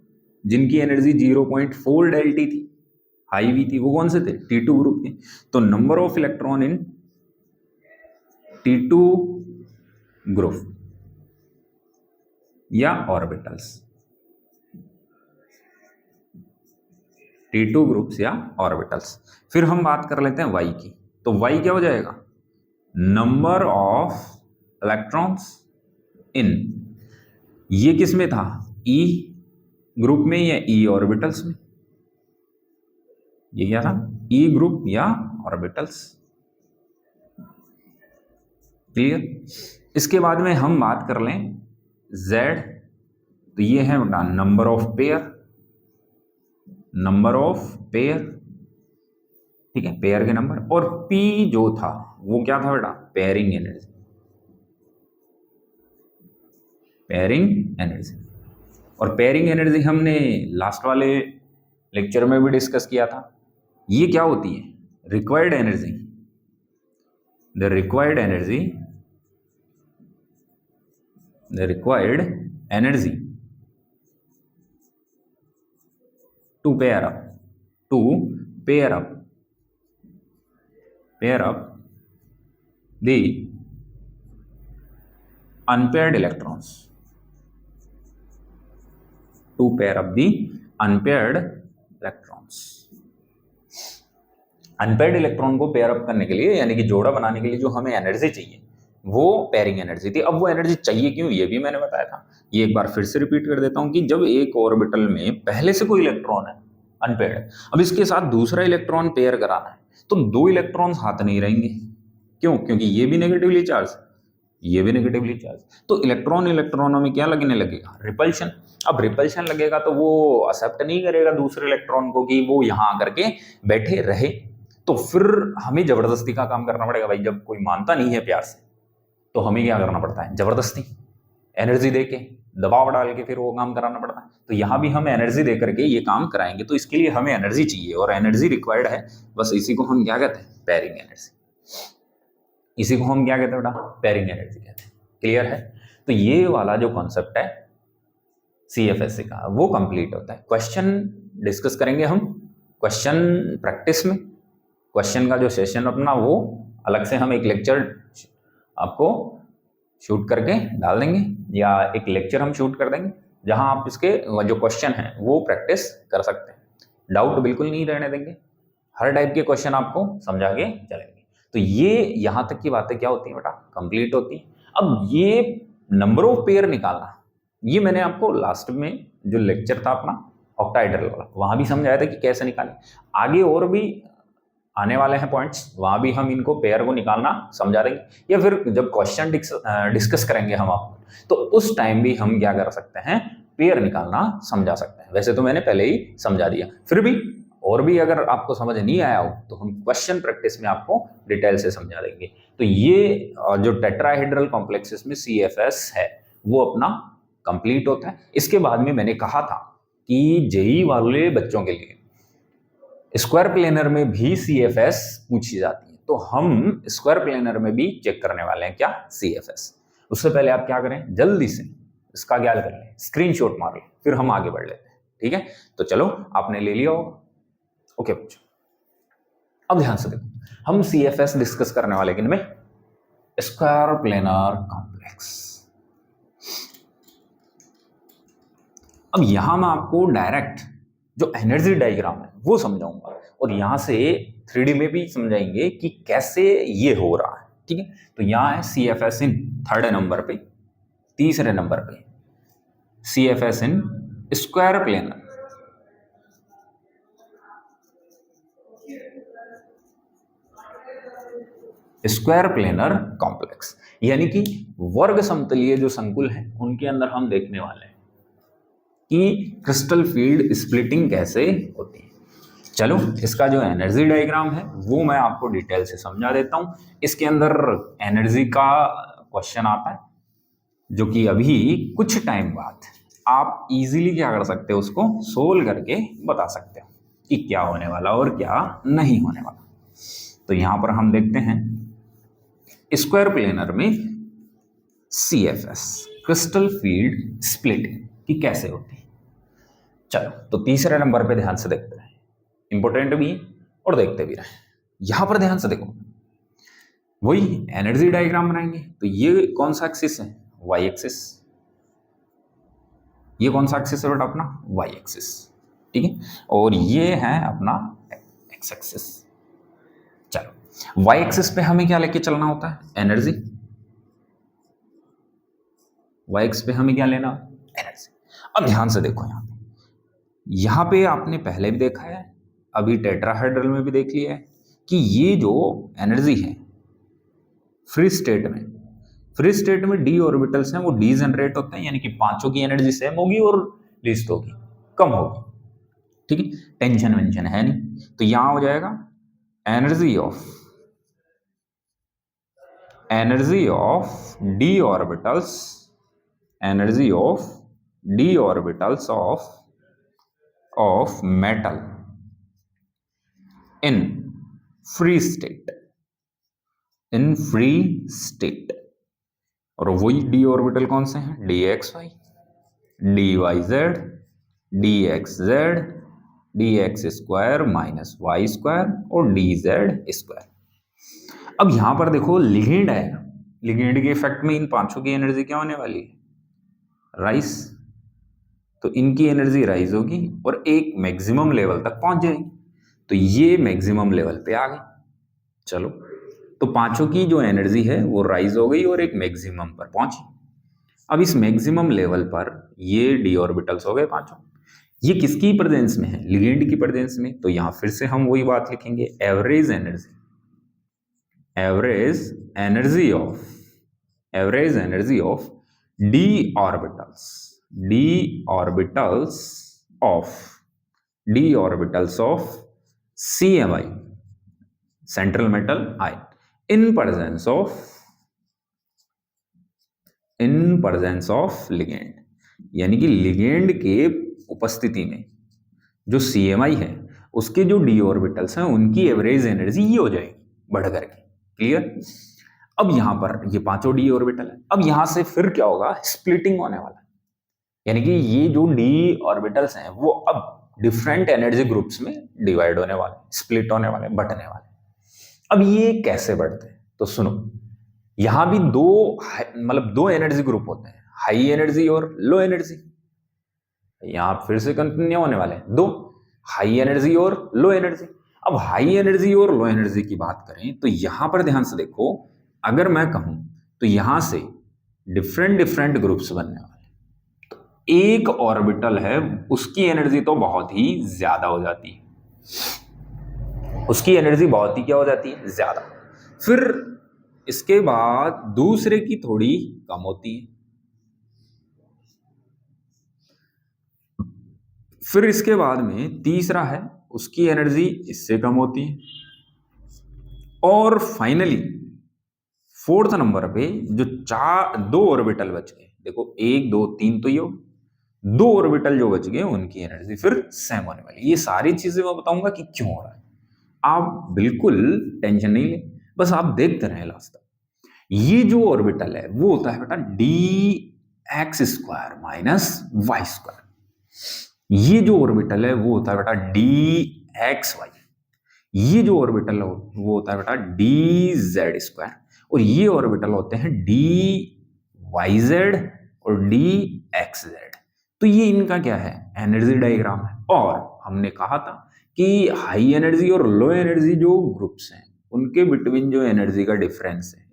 जिनकी एनर्जी 0.4 डेल्टी थी, हाई भी थी, वो कौन से थे, T2 ग्रुप के। तो number of electron in T2 group या ऑर्बिटल्स, T2 ग्रुप्स या ऑर्बिटल्स। फिर हम बात कर लेते हैं y की। तो y क्या हो जाएगा, नंबर ऑफ इलेक्ट्रॉन्स इन, ये किस में था, E ग्रुप में या E ऑर्बिटल्स में, ये क्या था, E ग्रुप या ऑर्बिटल्स। क्लियर। इसके बाद में हम बात कर लें Z, तो ये है बेटा नंबर ऑफ पेयर, ठीक है, पेयर के नंबर। और P जो था वो क्या था बेटा, पेयरिंग एनर्जी। और पेयरिंग एनर्जी हमने लास्ट वाले लेक्चर में भी डिस्कस किया था। ये क्या होती है, required energy, the required energy to pair up the unpaired electrons, to pair up the unpaired electrons। Unpaired electron को पेयर अप करने के लिए, यानी कि जोड़ा बनाने के लिए जो हमें एनर्जी चाहिए वो पेयरिंग एनर्जी थी। अब वो एनर्जी चाहिए क्यों, ये भी मैंने बताया था। ये एक बार फिर से रिपीट कर देता हूं कि जब एक ऑर्बिटल में पहले से कोई इलेक्ट्रॉन है अनपेयर्ड, अब इसके साथ दूसरा इलेक्ट्रॉन पेयर कराना है, तो दो इलेक्ट्रॉन्स हाथ नहीं रहेंगे। क्यों, क्योंकि ये भी नेगेटिवली चार्ज, ये भी नेगेटिवली चार्ज, तो इलेक्ट्रॉनों में क्या लगने लगेगा, रिपल्शन। अब रिपल्शन लगेगा तो वो एक्सेप्ट नहीं करेगा दूसरे इलेक्ट्रॉन को कि वो यहां आकर के बैठे रहे, तो फिर हमें जबरदस्ती का काम करना पड़ेगा। भाई जब कोई मानता नहीं है प्यार से, तो हमें क्या करना पड़ता है, जबरदस्ती एनर्जी देके, दबाव डाल के फिर वो काम कराना पड़ता है। तो यहाँ भी हम एनर्जी दे करके ये काम कराएंगे, तो इसके लिए हमें एनर्जी चाहिए और एनर्जी रिक्वायर्ड है। बस इसी को हम क्या कहते हैं, पेयरिंग एनर्जी। इसी को हम क्या कहते हैं बेटा, पेयरिंग एनर्जी कहते हैं। क्लियर है। तो ये वाला जो कॉन्सेप्ट है CFS का, वो कंप्लीट होता है। क्वेश्चन डिस्कस करेंगे हम क्वेश्चन प्रैक्टिस में। क्वेश्चन का जो सेशन अपना वो अलग से हम एक लेक्चर आपको शूट करके डाल देंगे, या एक लेक्चर हम शूट कर देंगे जहां आप इसके जो क्वेश्चन हैं वो प्रैक्टिस कर सकते हैं। डाउट बिल्कुल नहीं रहने देंगे, हर टाइप के क्वेश्चन आपको समझा के चलेंगे। तो ये यहां तक की बातें क्या होती है बेटा, कंप्लीट होती है। अब ये नंबर ऑफ पेयर निकालना, ये मैंने आपको लास्ट में जो लेक्चर था अपना ऑक्टाहेड्रल वाला, वहां भी समझाया था कि कैसे निकालें। आगे और भी आने वाले हैं पॉइंट्स, वहां भी हम इनको पेयर को निकालना समझा देंगे, या फिर जब क्वेश्चन डिस्कस करेंगे हम आपको, तो उस टाइम भी हम क्या कर सकते हैं, पेयर निकालना समझा सकते हैं। वैसे तो मैंने पहले ही समझा दिया, फिर भी और भी अगर आपको समझ नहीं आया हो तो हम क्वेश्चन प्रैक्टिस में आपको डिटेल से समझा देंगे। तो ये जो टेट्राहेड्रल कॉम्प्लेक्सेस में CFS है वो अपना कंप्लीट होता है। इसके बाद में मैंने कहा था कि जेई वाले बच्चों के लिए स्क्वायर प्लेनर में भी CFS पूछी जाती है, तो हम स्क्वायर प्लेनर में भी चेक करने वाले हैं क्या, CFS। उससे पहले आप क्या करें, जल्दी से इसका क्या कर लें, स्क्रीनशॉट मार लें, फिर हम आगे बढ़ लेते हैं। ठीक है, तो चलो आपने ले लिया होगा। ओके बच्चों, अब ध्यान से देखो, हम CFS डिस्कस करने वाले किन में, स्क्वायर प्लेनर कॉम्प्लेक्स। अब यहां मैं आपको डायरेक्ट जो एनर्जी डायग्राम है वो समझाऊंगा, और यहां से 3D में भी समझाएंगे कि कैसे ये हो रहा है। ठीक है, तो यहां है CFS इन थर्ड नंबर पे, तीसरे नंबर पे CFS in square planar. Square planar complex, यानी कि वर्ग समतलीय जो संकुल है उनके अंदर हम देखने वाले हैं कि क्रिस्टल फील्ड स्प्लिटिंग कैसे होती है। चलो, इसका जो एनर्जी डायग्राम है वो मैं आपको डिटेल से समझा देता हूं। इसके अंदर एनर्जी का क्वेश्चन आता है जो कि अभी कुछ टाइम बाद आप इजीली क्या कर सकते हो, उसको सोल्व करके बता सकते हो कि क्या होने वाला और क्या नहीं होने वाला। तो यहां पर हम देखते हैं स्क्वायर प्लेनर में CFS क्रिस्टल फील्ड स्प्लिटिंग की कैसे होती है। चलो, तो तीसरे नंबर पे ध्यान से देखते हैं, इंपॉर्टेंट भी और देखते भी रहे। यहां पर ध्यान से देखो, वही एनर्जी डायग्राम बनाएंगे। तो ये कौन सा एक्सिस है, वाई एक्सिस। ये कौन सा एक्सिस है बेटा, अपना वाई एक्सिस, ठीक है। और ये है अपना एक्स एक्सिस। चलो, वाई एक्सिस पे हमें क्या लेके चलना होता है, एनर्जी। वाई एक्सिस पे हमें क्या लेना, एनर्जी। अब ध्यान से देखो, यहां पे आपने पहले भी देखा है, अभी टेट्राहेड्रल में भी देख लिया है कि ये जो एनर्जी है फ्री स्टेट में डी ऑर्बिटल्स हैं वो डी जनरेट होते हैं, यानी कि पांचों की एनर्जी सेम होगी और लीस्ट होगी, कम होगी, ठीक है। टेंशन वेंशन है नहीं, तो यहां हो जाएगा energy of D orbitals, energy of D orbitals of metal in free state. और वही डी ऑर्बिटल कौन से हैं, D X Y, D Y Z, D X Z, D X square minus Y square और डी जेड स्क्वायर। अब यहां पर देखो लिगेंड आएगा, लिगेंड के इफेक्ट में इन पांचों की एनर्जी क्या होने वाली है, राइज। तो इनकी एनर्जी राइज होगी और एक मैक्सिमम लेवल तक पहुंच जाएगी। तो ये मैक्सिमम लेवल पे आ गई। चलो, तो पांचों की जो एनर्जी है वो राइज हो गई और एक मैक्सिमम पर पहुंची। अब इस मैक्सिमम लेवल पर ये डी ऑर्बिटल्स हो गए पांचों। ये किसकी प्रेजेंस में है, लिगेंड की प्रेजेंस में। तो यहां फिर से हम वही बात लिखेंगे, average energy of D orbitals of CMI, central metal ion, in presence of ligand, यानी कि लिगेंड के उपस्थिति में जो CMI है उसके जो डी ऑर्बिटल्स हैं उनकी एवरेज एनर्जी ये हो जाएगी बढ़ करके। क्लियर। अब यहां पर ये पांचों डी ऑर्बिटल है, अब यहां से फिर क्या होगा, स्प्लिटिंग होने वाला है, यानी कि ये जो डी ऑर्बिटल्स हैं वो अब डिफरेंट एनर्जी ग्रुप्स में डिवाइड होने वाले, स्प्लिट होने वाले, बंटने वाले। अब ये कैसे बढ़ते हैं, तो सुनो, यहां भी दो एनर्जी ग्रुप होते हैं, हाई एनर्जी और लो एनर्जी। यहां फिर से कंटिन्यू होने वाले हैं, दो हाई एनर्जी और लो एनर्जी। अब हाई एनर्जी और लो एनर्जी की बात करें तो यहां पर ध्यान से देखो, अगर मैं कहूं तो यहां से डिफरेंट ग्रुप्स बनने वाले। तो एक ऑर्बिटल है उसकी एनर्जी तो बहुत ही ज्यादा हो जाती है, उसकी एनर्जी बहुत ही क्या हो जाती है, ज्यादा। फिर इसके बाद दूसरे की थोड़ी कम होती है, फिर इसके बाद में तीसरा है उसकी एनर्जी इससे कम होती है, और फाइनली फोर्थ नंबर पे जो दो ऑर्बिटल बच गए, देखो 1 2 3, तो ये दो ऑर्बिटल जो बच गए उनकी एनर्जी फिर सेम होने वाली। ये सारी चीजें मैं बताऊंगा कि क्यों हो रहा है, आप बिल्कुल टेंशन नहीं ले, बस आप देखते रहे लास्ट तक। ये जो ऑर्बिटल है वो होता है बेटा D X square minus Y square, ये जो ऑर्बिटल है वो होता है बेटा डी एक्स वाई, ये जो ऑर्बिटल है वो होता है बेटा डी जेड स्क्वायर, और ये ऑर्बिटल होते हैं डी वाई जेड और डी एक्स जेड। तो ये इनका क्या है, एनर्जी डायग्राम है। और हमने कहा था कि हाई एनर्जी और लो एनर्जी जो ग्रुप्स हैं उनके बिटवीन जो एनर्जी का डिफरेंस है,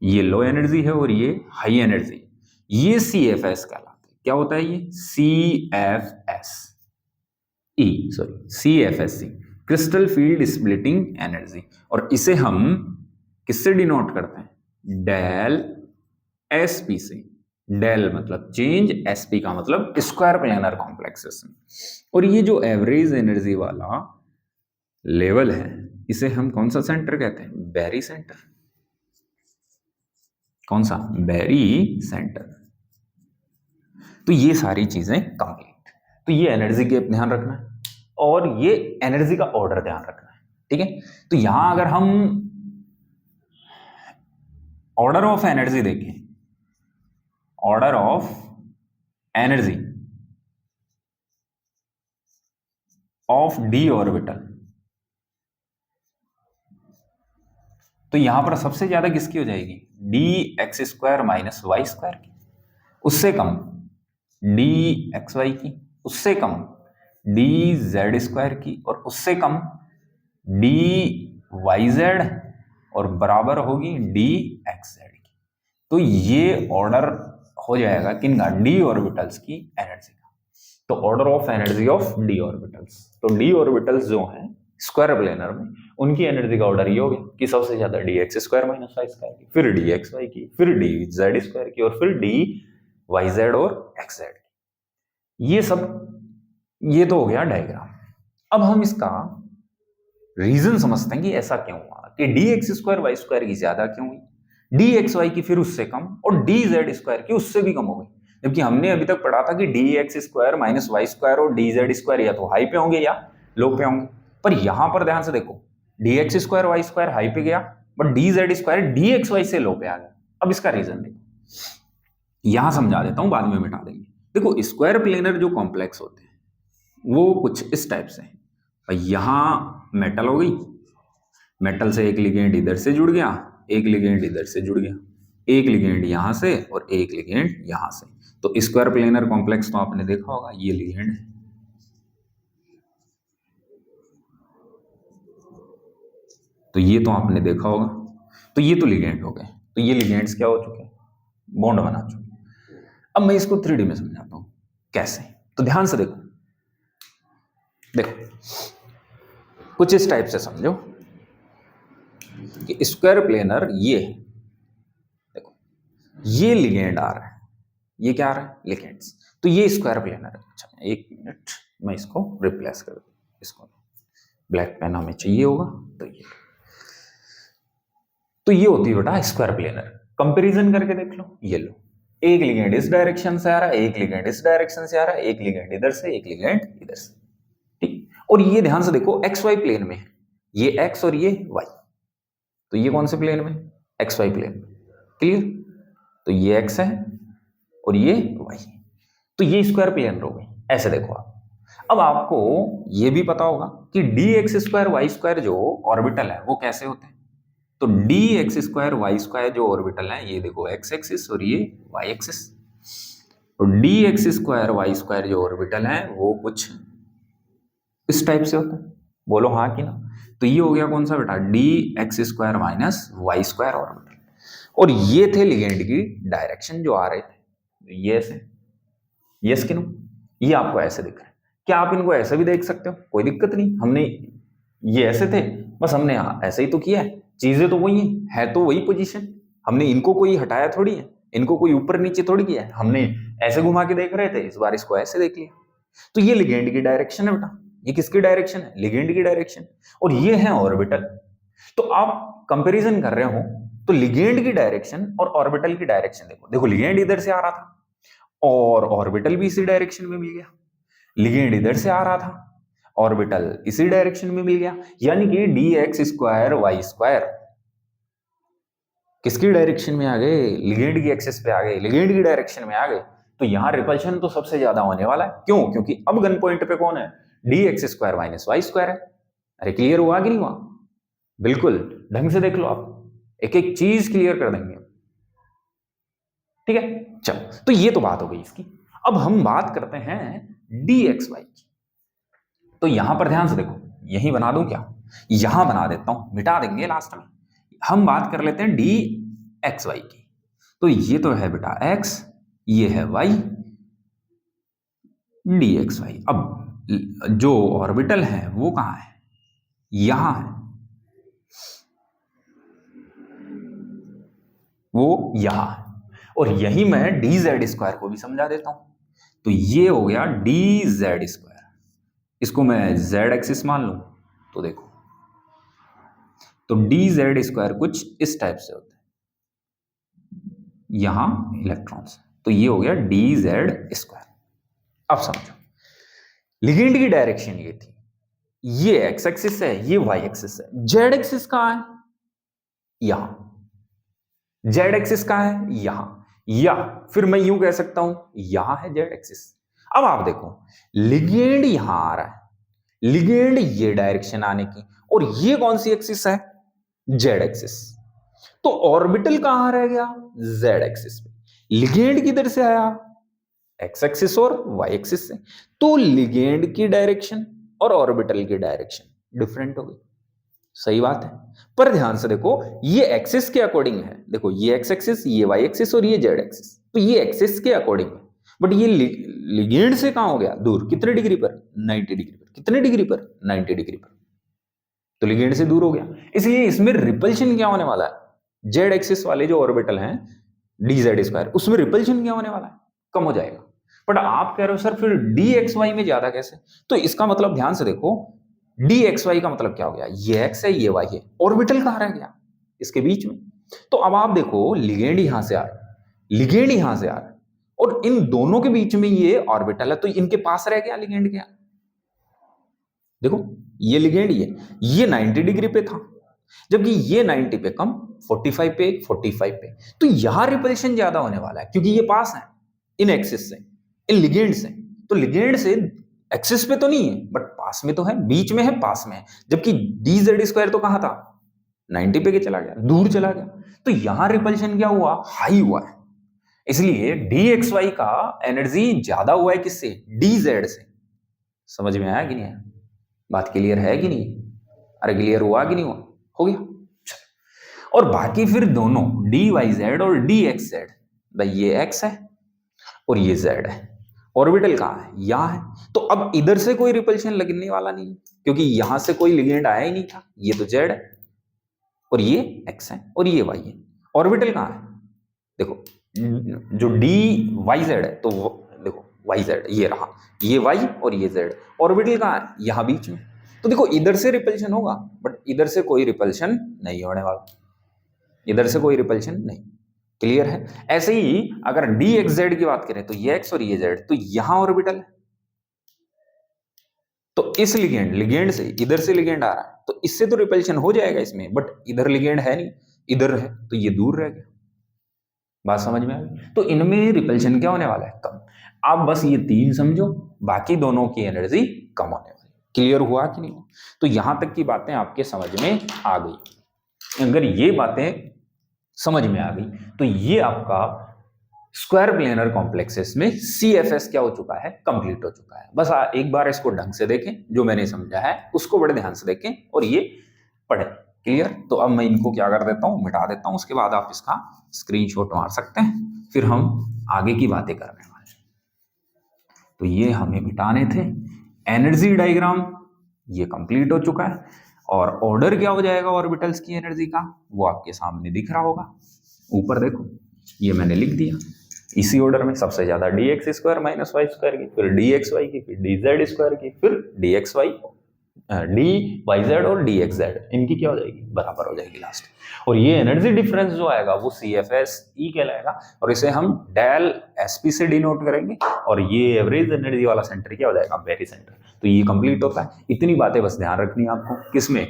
ये लो एनर्जी है और ये हाई एनर्जी, ये CFS कहलाता है। क्या होता है ये CFSE, crystal field splitting energy. और इसे हम किससे डिनोट करते हैं? डेल SP से। डेल मतलब चेंज, SP का मतलब स्क्वायर प्लेनर कॉम्प्लेक्सेस। और ये जो एवरेज एनर्जी वाला लेवल है, इसे हम कौन सा सेंटर कहते हैं? बैरी सेंटर। कौन सा? बैरी सेंटर। तो ये सारी चीजें कंप्लीट। तो ये एनर्जी गैप ध्यान रखना है और ये एनर्जी का ऑर्डर ध्यान रखना है, ठीक है। तो यहां अगर हम ऑर्डर ऑफ एनर्जी देखें, order of energy of D orbital, तो यहां पर सबसे ज्यादा किसकी हो जाएगी? dx² माइनस y² की, उससे कम dxy की, उससे कम dz² की, और उससे कम dyz, और बराबर होगी dxz की। तो ये ऑर्डर हो जाएगा किनका? डी ऑर्बिटल्स की एनर्जी का। तो order of energy of D orbitals, तो डी ऑर्बिटल्स जो हैं स्क्वायर प्लेनर में, उनकी एनर्जी का ऑर्डर ये हो गया कि सबसे ज्यादा dx² माइनस y² की, फिर dxy की, फिर dz² की, और फिर dyz और xz की। ये तो हो गया डायग्राम। अब हम इसका रीजन समझते हैं कि ऐसा क्यों हुआ, कि dx² y² की ज्यादा क्यों हुई, dxy की फिर उससे कम, और dz² की उससे भी कम हो गई। जबकि हमने अभी तक पढ़ा था कि dx² माइनस y² और dz² या तो हाई पे होंगे या लो पे होंगे। पर यहां पर ध्यान से देखो, dx² y² हाई पे गया, बट dz² dxy से लो पे आ गया। अब इसका रीजन देखो, यहां समझा देता हूं, बाद में मिटा देंगे। देखो स्क्वायर प्लेनर जो कॉम्प्लेक्स होते हैं वो कुछ इस टाइप से है। यहां मेटल हो गई, मेटल से एक लिगेंड इधर से जुड़ गया, एक लिगेंड इधर से जुड़ गया, एक लिगेंड यहां से और एक लिगेंड यहां से। तो स्क्वायर प्लेनर कॉम्प्लेक्स तो आपने देखा होगा, ये लिगेंड है, तो ये तो आपने देखा होगा। तो ये तो लिगेंड हो गए, तो ये लिगेंड्स क्या हो चुके हैं? बॉन्ड बना चुके। अब मैं इसको 3D में समझाता हूं कैसे। तो ध्यान से देखो, कुछ इस टाइप से समझो कि स्क्वायर प्लेनर ये है, देखो ये लिगेंड आ रहा है, ये क्या आ रहा है? लिगेंड्स। तो ये स्क्वायर प्लेनर है। अच्छा एक मिनट, मैं इसको रिप्लेस कर दूं, इसको ब्लैक पेन हमें चाहिए होगा, तो ये होती है बेटा स्क्वायर प्लेनर। कंपैरिजन करके देख लो, ये लो, एक लिगेंड इस डायरेक्शन से आ रहा है, एक लिगेंड इस डायरेक्शन से आ रहा है, एक लिगेंड इधर से, एक लिगेंड इधर से, ठीक। और ये ध्यान से देखो XY प्लेन में, ये X और ये Y, तो ये कौन से प्लेन में? XY प्लेन में, क्लियर। तो ये X है और ये Y, तो ये स्क्वायर प्लेनर हो गई। ऐसे देखो आप। अब आपको ये भी पता होगा कि dx² y² जो ऑर्बिटल है वो कैसे होते हैं। तो dx² y² जो ऑर्बिटल है, ये देखो x एक्सिस और ये y एक्सिस। तो dx² y² जो ऑर्बिटल है वो कुछ इस टाइप से होता है, बोलो हाँ कि ना। तो ये हो गया कौन सा बेटा? dx² minus y² orbital. और ये थे लिगेंड की डायरेक्शन जो आ रहे थे, ये ऐसे, यस कि नो, ये आपको ऐसे दिख रहा है। क्या आप इनको ऐसे भी देख सकते हो? कोई दिक्कत नहीं, हमने ये ऐसे थे, बस हमने ऐसे ही तो किया है, चीजें तो वही है तो वही पोजीशन, हमने इनको कोई हटाया थोड़ी है, इनको कोई ऊपर नीचे थोड़ी किया है, हमने ऐसे घुमा के देख रहे थे, इस बार इसको ऐसे देख लिया। तो ये लिगेंड की डायरेक्शन है बेटा, ये किसकी डायरेक्शन है? लिगेंड की डायरेक्शन। और ये है ऑर्बिटल। तो आप कंपैरिजन कर रहे हो तो लिगेंड की डायरेक्शन और ऑर्बिटल की डायरेक्शन देखो, देखो लिगेंड इधर से आ रहा था और ऑर्बिटल भी इसी डायरेक्शन में मिल गया, लिगेंड इधर से आ रहा था, ऑर्बिटल इसी डायरेक्शन में मिल गया, यानी कि dx² y² किसकी डायरेक्शन में आ गए? लिगेंड की एक्सिस पे आ गए, लिगेंड की डायरेक्शन में आ गए। तो यहां रिपल्शन तो सबसे ज्यादा होने वाला है, क्यों? क्योंकि अब गन पॉइंट पे कौन है? dx² माइनस y² है। अरे क्लियर हुआ कि नहीं हुआ? बिल्कुल ढंग से देख लो, आप एक एक चीज क्लियर कर देंगे, ठीक है। चलो, तो ये तो बात हो गई इसकी। अब हम बात करते हैं dxy की। तो यहां पर ध्यान से देखो, यही बना दूं क्या? यहां बना देता हूं, मिटा देंगे लास्ट में। हम बात कर लेते हैं dxy की। तो ये तो है बेटा x, ये है y, dxy। अब जो ऑर्बिटल है वो कहाँ है, यहां है, वो यहां है। और यही मैं dz² को भी समझा देता हूं। तो ये हो गया dz²। इसको मैं z एक्सिस मान लूं तो देखो, तो dz² कुछ इस टाइप से होता है, यहां इलेक्ट्रॉन्स, तो ये हो गया dz²। अब समझो, लिगेंड की डायरेक्शन ये थी, ये एक्स एक्सिस है, ये वाई एक्सिस है। जेड एक्सिस कहां है, यहां। जेड एक्सिस कहां है, यहां। या फिर मैं यूं कह सकता हूं, यहां है जेड एक्सिस। अब आप देखो, लिगेंड यहां आ रहा है, लिगेंड ये डायरेक्शन आने की, और ये कौन सी एक्सिस है, जेड एक्सिस। तो ऑर्बिटल कहां रह गया, जेड एक्सिस पे। लिगेंड किधर से आया, एक्स एक्सिस और वाई एक्सिस से। तो लिगेंड की डायरेक्शन और ऑर्बिटल की डायरेक्शन डिफरेंट हो गई। सही बात है, पर ध्यान से देखो, ये एक्सिस के अकॉर्डिंग है। देखो, ये एक्स एक्सिस, ये वाई एक्सिस और ये जेड एक्सिस, तो ये एक्सिस के अकॉर्डिंग है। बट ये लिगेंड से कहां हो गया दूर, कितने डिग्री पर, 90 डिग्री पर। कितने डिग्री पर, 90 डिग्री पर। तो लिगेंड से दूर हो गया, इसलिए इसमें रिपल्शन क्या होने वाला है, जेड एक्सिस वाले जो ऑर्बिटल हैं dz², उसमें रिपल्शन क्या होने वाला है, कम हो जाएगा। बट आप कह रहे हो सर फिर dxy में ज्यादा कैसे, तो इसका मतलब ध्यान से देखो, dxy का मतलब क्या हो गया, ये x है, ये y है, ऑर्बिटल कहां रह गया, इसके बीच में। तो अब आप देखो, लिगेंड यहां से आ रहा है, लिगेंड यहां से आ रहा है, और इन दोनों के बीच में ये ऑर्बिटल है, तो इनके पास रह गया लिगेंड क्या, देखो, ये लिगेंड, ये 90 डिग्री पे था, जबकि ये 90 पे कम, 45 पे, 45 पे। तो यहां रिपल्शन ज्यादा होने वाला है, क्योंकि ये पास है इन एक्सिस से, इन लिगेंड से। तो लिगेंड से एक्सिस पे तो नहीं है, बट पास में तो है, बीच में है, पास में है। जबकि dz² तो कहां था, 90 पे के चला गया, दूर चला गया। तो यहां रिपल्शन क्या हुआ, हाई हुआ है। इसलिए dxy का एनर्जी ज्यादा हुआ है किससे, dz से। समझ में आया कि नहीं आया, बात क्लियर है कि नहीं, अरे क्लियर हुआ कि नहीं हुआ, हो गया। और बाकी फिर दोनों dYz और dxz, भाई ये x है और ये z है, ऑर्बिटल कहां है, यहां है। तो अब इधर से कोई रिपल्शन लगने वाला नहीं, क्योंकि यहां से कोई लिगेंड आया ही नहीं था, ये तो z है और ये x है और ये y है। ऑर्बिटल कहां है, देखो, जो dYz है, तो देखो yz ये रहा, ये y और ये z। ऑर्बिटल कहां है, यहां बीच में। तो देखो, इधर से रिपल्शन होगा, बट इधर से कोई रिपल्शन नहीं होने वाला, इधर से कोई रिपल्शन नहीं। क्लियर है। ऐसे ही अगर dxz की बात करें, तो ये x और ये z, तो यहां ऑर्बिटल है, तो इस लिगेंड से, इधर से लिगेंड आ रहा है, तो इससे तो रिपल्शन हो जाएगा इसमें, बट इधर लिगेंड है नहीं, इधर है, तो ये दूर रह गया। बात समझ में आ गई। तो इनमें रिपल्शन क्या होने वाला है, कम। आप बस ये तीन समझो, बाकी दोनों की एनर्जी कम होने वाली। क्लियर हुआ कि नहीं हुआ। तो यहां तक की बातें आपके समझ में आ गई। अगर ये बातें समझ में आ गई, तो ये आपका स्क्वायर प्लेनर कॉम्प्लेक्सेस में CFS क्या हो चुका है, कंप्लीट हो चुका है। बस एक बार इसको ढंग से देखें, जो मैंने समझा है उसको बड़े ध्यान से देखें और ये पढ़ें। क्लियर। तो अब मैं इनको क्या कर देता हूं, मिटा देता हूं, उसके बाद आप इसका स्क्रीनशॉट मार सकते हैं, फिर हम आगे की बातें करने वाले हैं। तो ये हमें मिटाने थे। एनर्जी डायग्राम ये कंप्लीट हो चुका है, और ऑर्डर क्या हो जाएगा ऑर्बिटल्स की एनर्जी का, वो आपके सामने दिख रहा होगा। ऊपर देखो, ये मैंने लिख दिया इसी ऑर्डर में, सबसे ज्यादा dx² - y² की, फिर dxy की, फिर dz² की, फिर dxy, dyz और dxz, इनकी क्या हो जाएगी, बराबर हो जाएगी लास्ट। और ये एनर्जी डिफरेंस जो आएगा वो CFS E कहलाएगा, और इसे हम डेल SP से डिनोट करेंगे, और ये एवरेज एनर्जी वाला सेंटर क्या हो जाएगा, बेरी सेंटर। तो ये कंप्लीट होता है। इतनी बातें बस ध्यान रखनी है आपको, किसमें,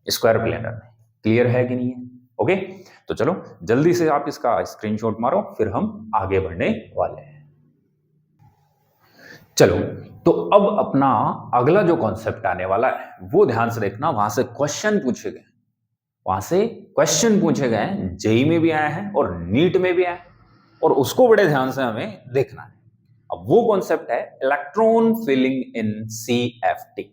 स्क्वायर प्लेनर में। क्लियर है कि नहीं है, ओके। तो चलो जल्दी से आप इसका स्क्रीनशॉट मारो, फिर हम आगे बढ़ने वाले हैं। चलो, तो अब अपना अगला जो कॉन्सेप्ट आने वाला है वो ध्यान से देखना। वहां से क्वेश्चन पूछे गए, वहां से क्वेश्चन पूछे गए, जेई में भी आए हैं और नीट में भी आए, और उसको बड़े ध्यान से हमें देखना है। अब वो कॉन्सेप्ट है इलेक्ट्रॉन फिलिंग इन CFT,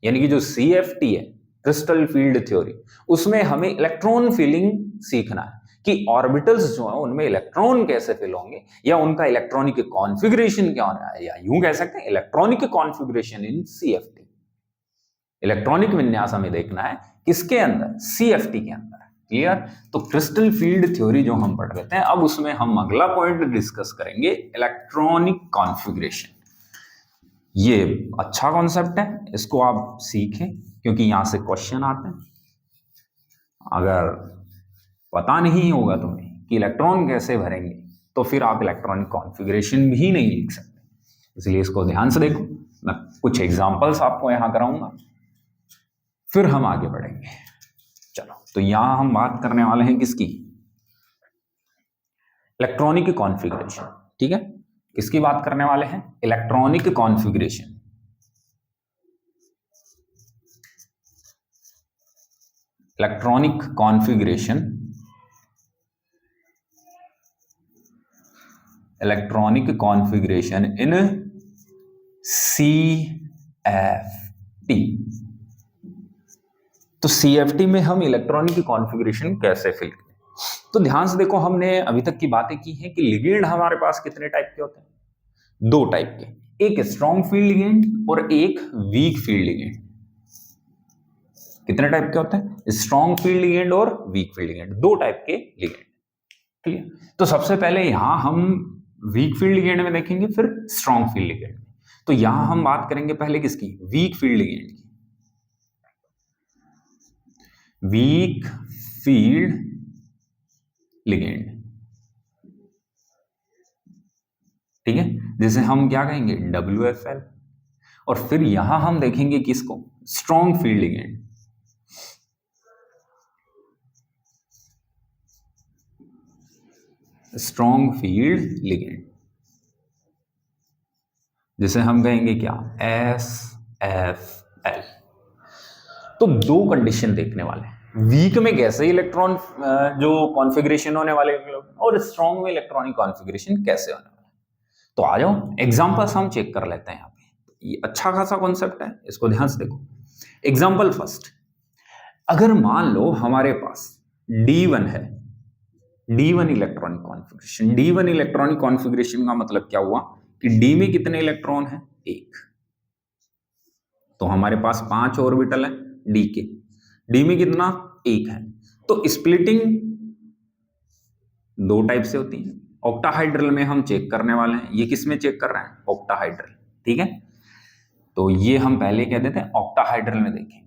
यानी कि जो CFT है, क्रिस्टल फील्ड थ्योरी, उसमें हमें इलेक्ट्रॉन फिलिंग सीखना है कि ऑर्बिटल्स जो है उनमें इलेक्ट्रॉन कैसे फिल होंगे, या उनका इलेक्ट्रॉनिक कॉन्फ़िगरेशन क्या होना है, या यूं कह सकते हैं electronic configuration in CFT. Electronic विन्यास हमें देखना है किसके अंदर, सीएफटी के अंदर। क्लियर? तो क्रिस्टल फील्ड थ्योरी जो हम पढ़ रहे थे, अब उसमें हम अगला पॉइंट डिस्कस करेंगे, इलेक्ट्रॉनिक कॉन्फ़िगरेशन। ये अच्छा कॉन्सेप्ट है, इसको आप सीखें क्योंकि यहां से क्वेश्चन आते हैं। अगर पता नहीं होगा तुम्हें कि इलेक्ट्रॉन कैसे भरेंगे तो फिर आप इलेक्ट्रॉनिक कॉन्फ़िगरेशन भी नहीं लिख सकते, इसलिए इसको ध्यान से देखो। मैं कुछ एग्जांपल्स आपको यहां कराऊंगा, फिर हम आगे बढ़ेंगे। चलो, तो यहां हम बात करने वाले हैं किसकी, इलेक्ट्रॉनिक कॉन्फ़िगरेशन। ठीक है, किसकी बात करने वाले हैं, electronic configuration. Electronic configuration, electronic configuration in CFT. तो सीएफटी में हम इलेक्ट्रॉनिक कॉन्फ़िगरेशन कैसे फिल करें? तो ध्यान से देखो, हमने अभी तक की बातें की हैं कि लिगेंड हमारे पास कितने टाइप के होते हैं, दो टाइप के, एक स्ट्रॉन्ग फील्ड लिगेंड और एक वीक फील्ड लिगेंड। कितने टाइप के होते हैं, स्ट्रॉन्ग फील्ड लिगेंड और वीक फील्ड लिगेंड, दो टाइप के लिगेंड। क्लियर? तो सबसे पहले यहां हम वीक फील्ड लिगेंड में देखेंगे, फिर स्ट्रॉन्ग फील्ड लिगेंड में। तो यहां हम बात करेंगे पहले किसकी, वीक फील्ड लिगेंड की। वीक फील्ड लिगेंड, ठीक है, जिसे हम क्या कहेंगे, WFL। और फिर यहां हम देखेंगे किसको, strong field ligand. Strong field ligand जिसे हम कहेंगे क्या, SFL। तो दो कंडीशन देखने वाले हैं, वीक में कैसे इलेक्ट्रॉन जो कॉन्फ़िगरेशन होने वाले और स्ट्रॉन्ग में इलेक्ट्रॉनिक कॉन्फ़िगरेशन कैसे होने वाले। तो आ जाओ एग्जांपल्स हम चेक कर लेते हैं। यहाँ पे ये अच्छा खासा कॉन्सेप्ट है, इसको ध्यान से देखो। एग्जांपल फर्स्ट, अगर मान लो हमारे पास D1 है, D1 electronic configuration. D1 electronic configuration का मतलब क्या हुआ कि D में कितने इलेक्ट्रॉन है, एक। तो हमारे पास 5 ऑर्बिटल है D के, D में कितना, एक है। तो स्प्लिटिंग दो टाइप से होती है, ऑक्टाहाइड्रल में हम चेक करने वाले हैं। ये किस में चेक कर रहे हैं, ऑक्टाहाइड्रल। ठीक है, तो ये हम पहले कह देते हैं ऑक्टाहाइड्रल में देखेंगे।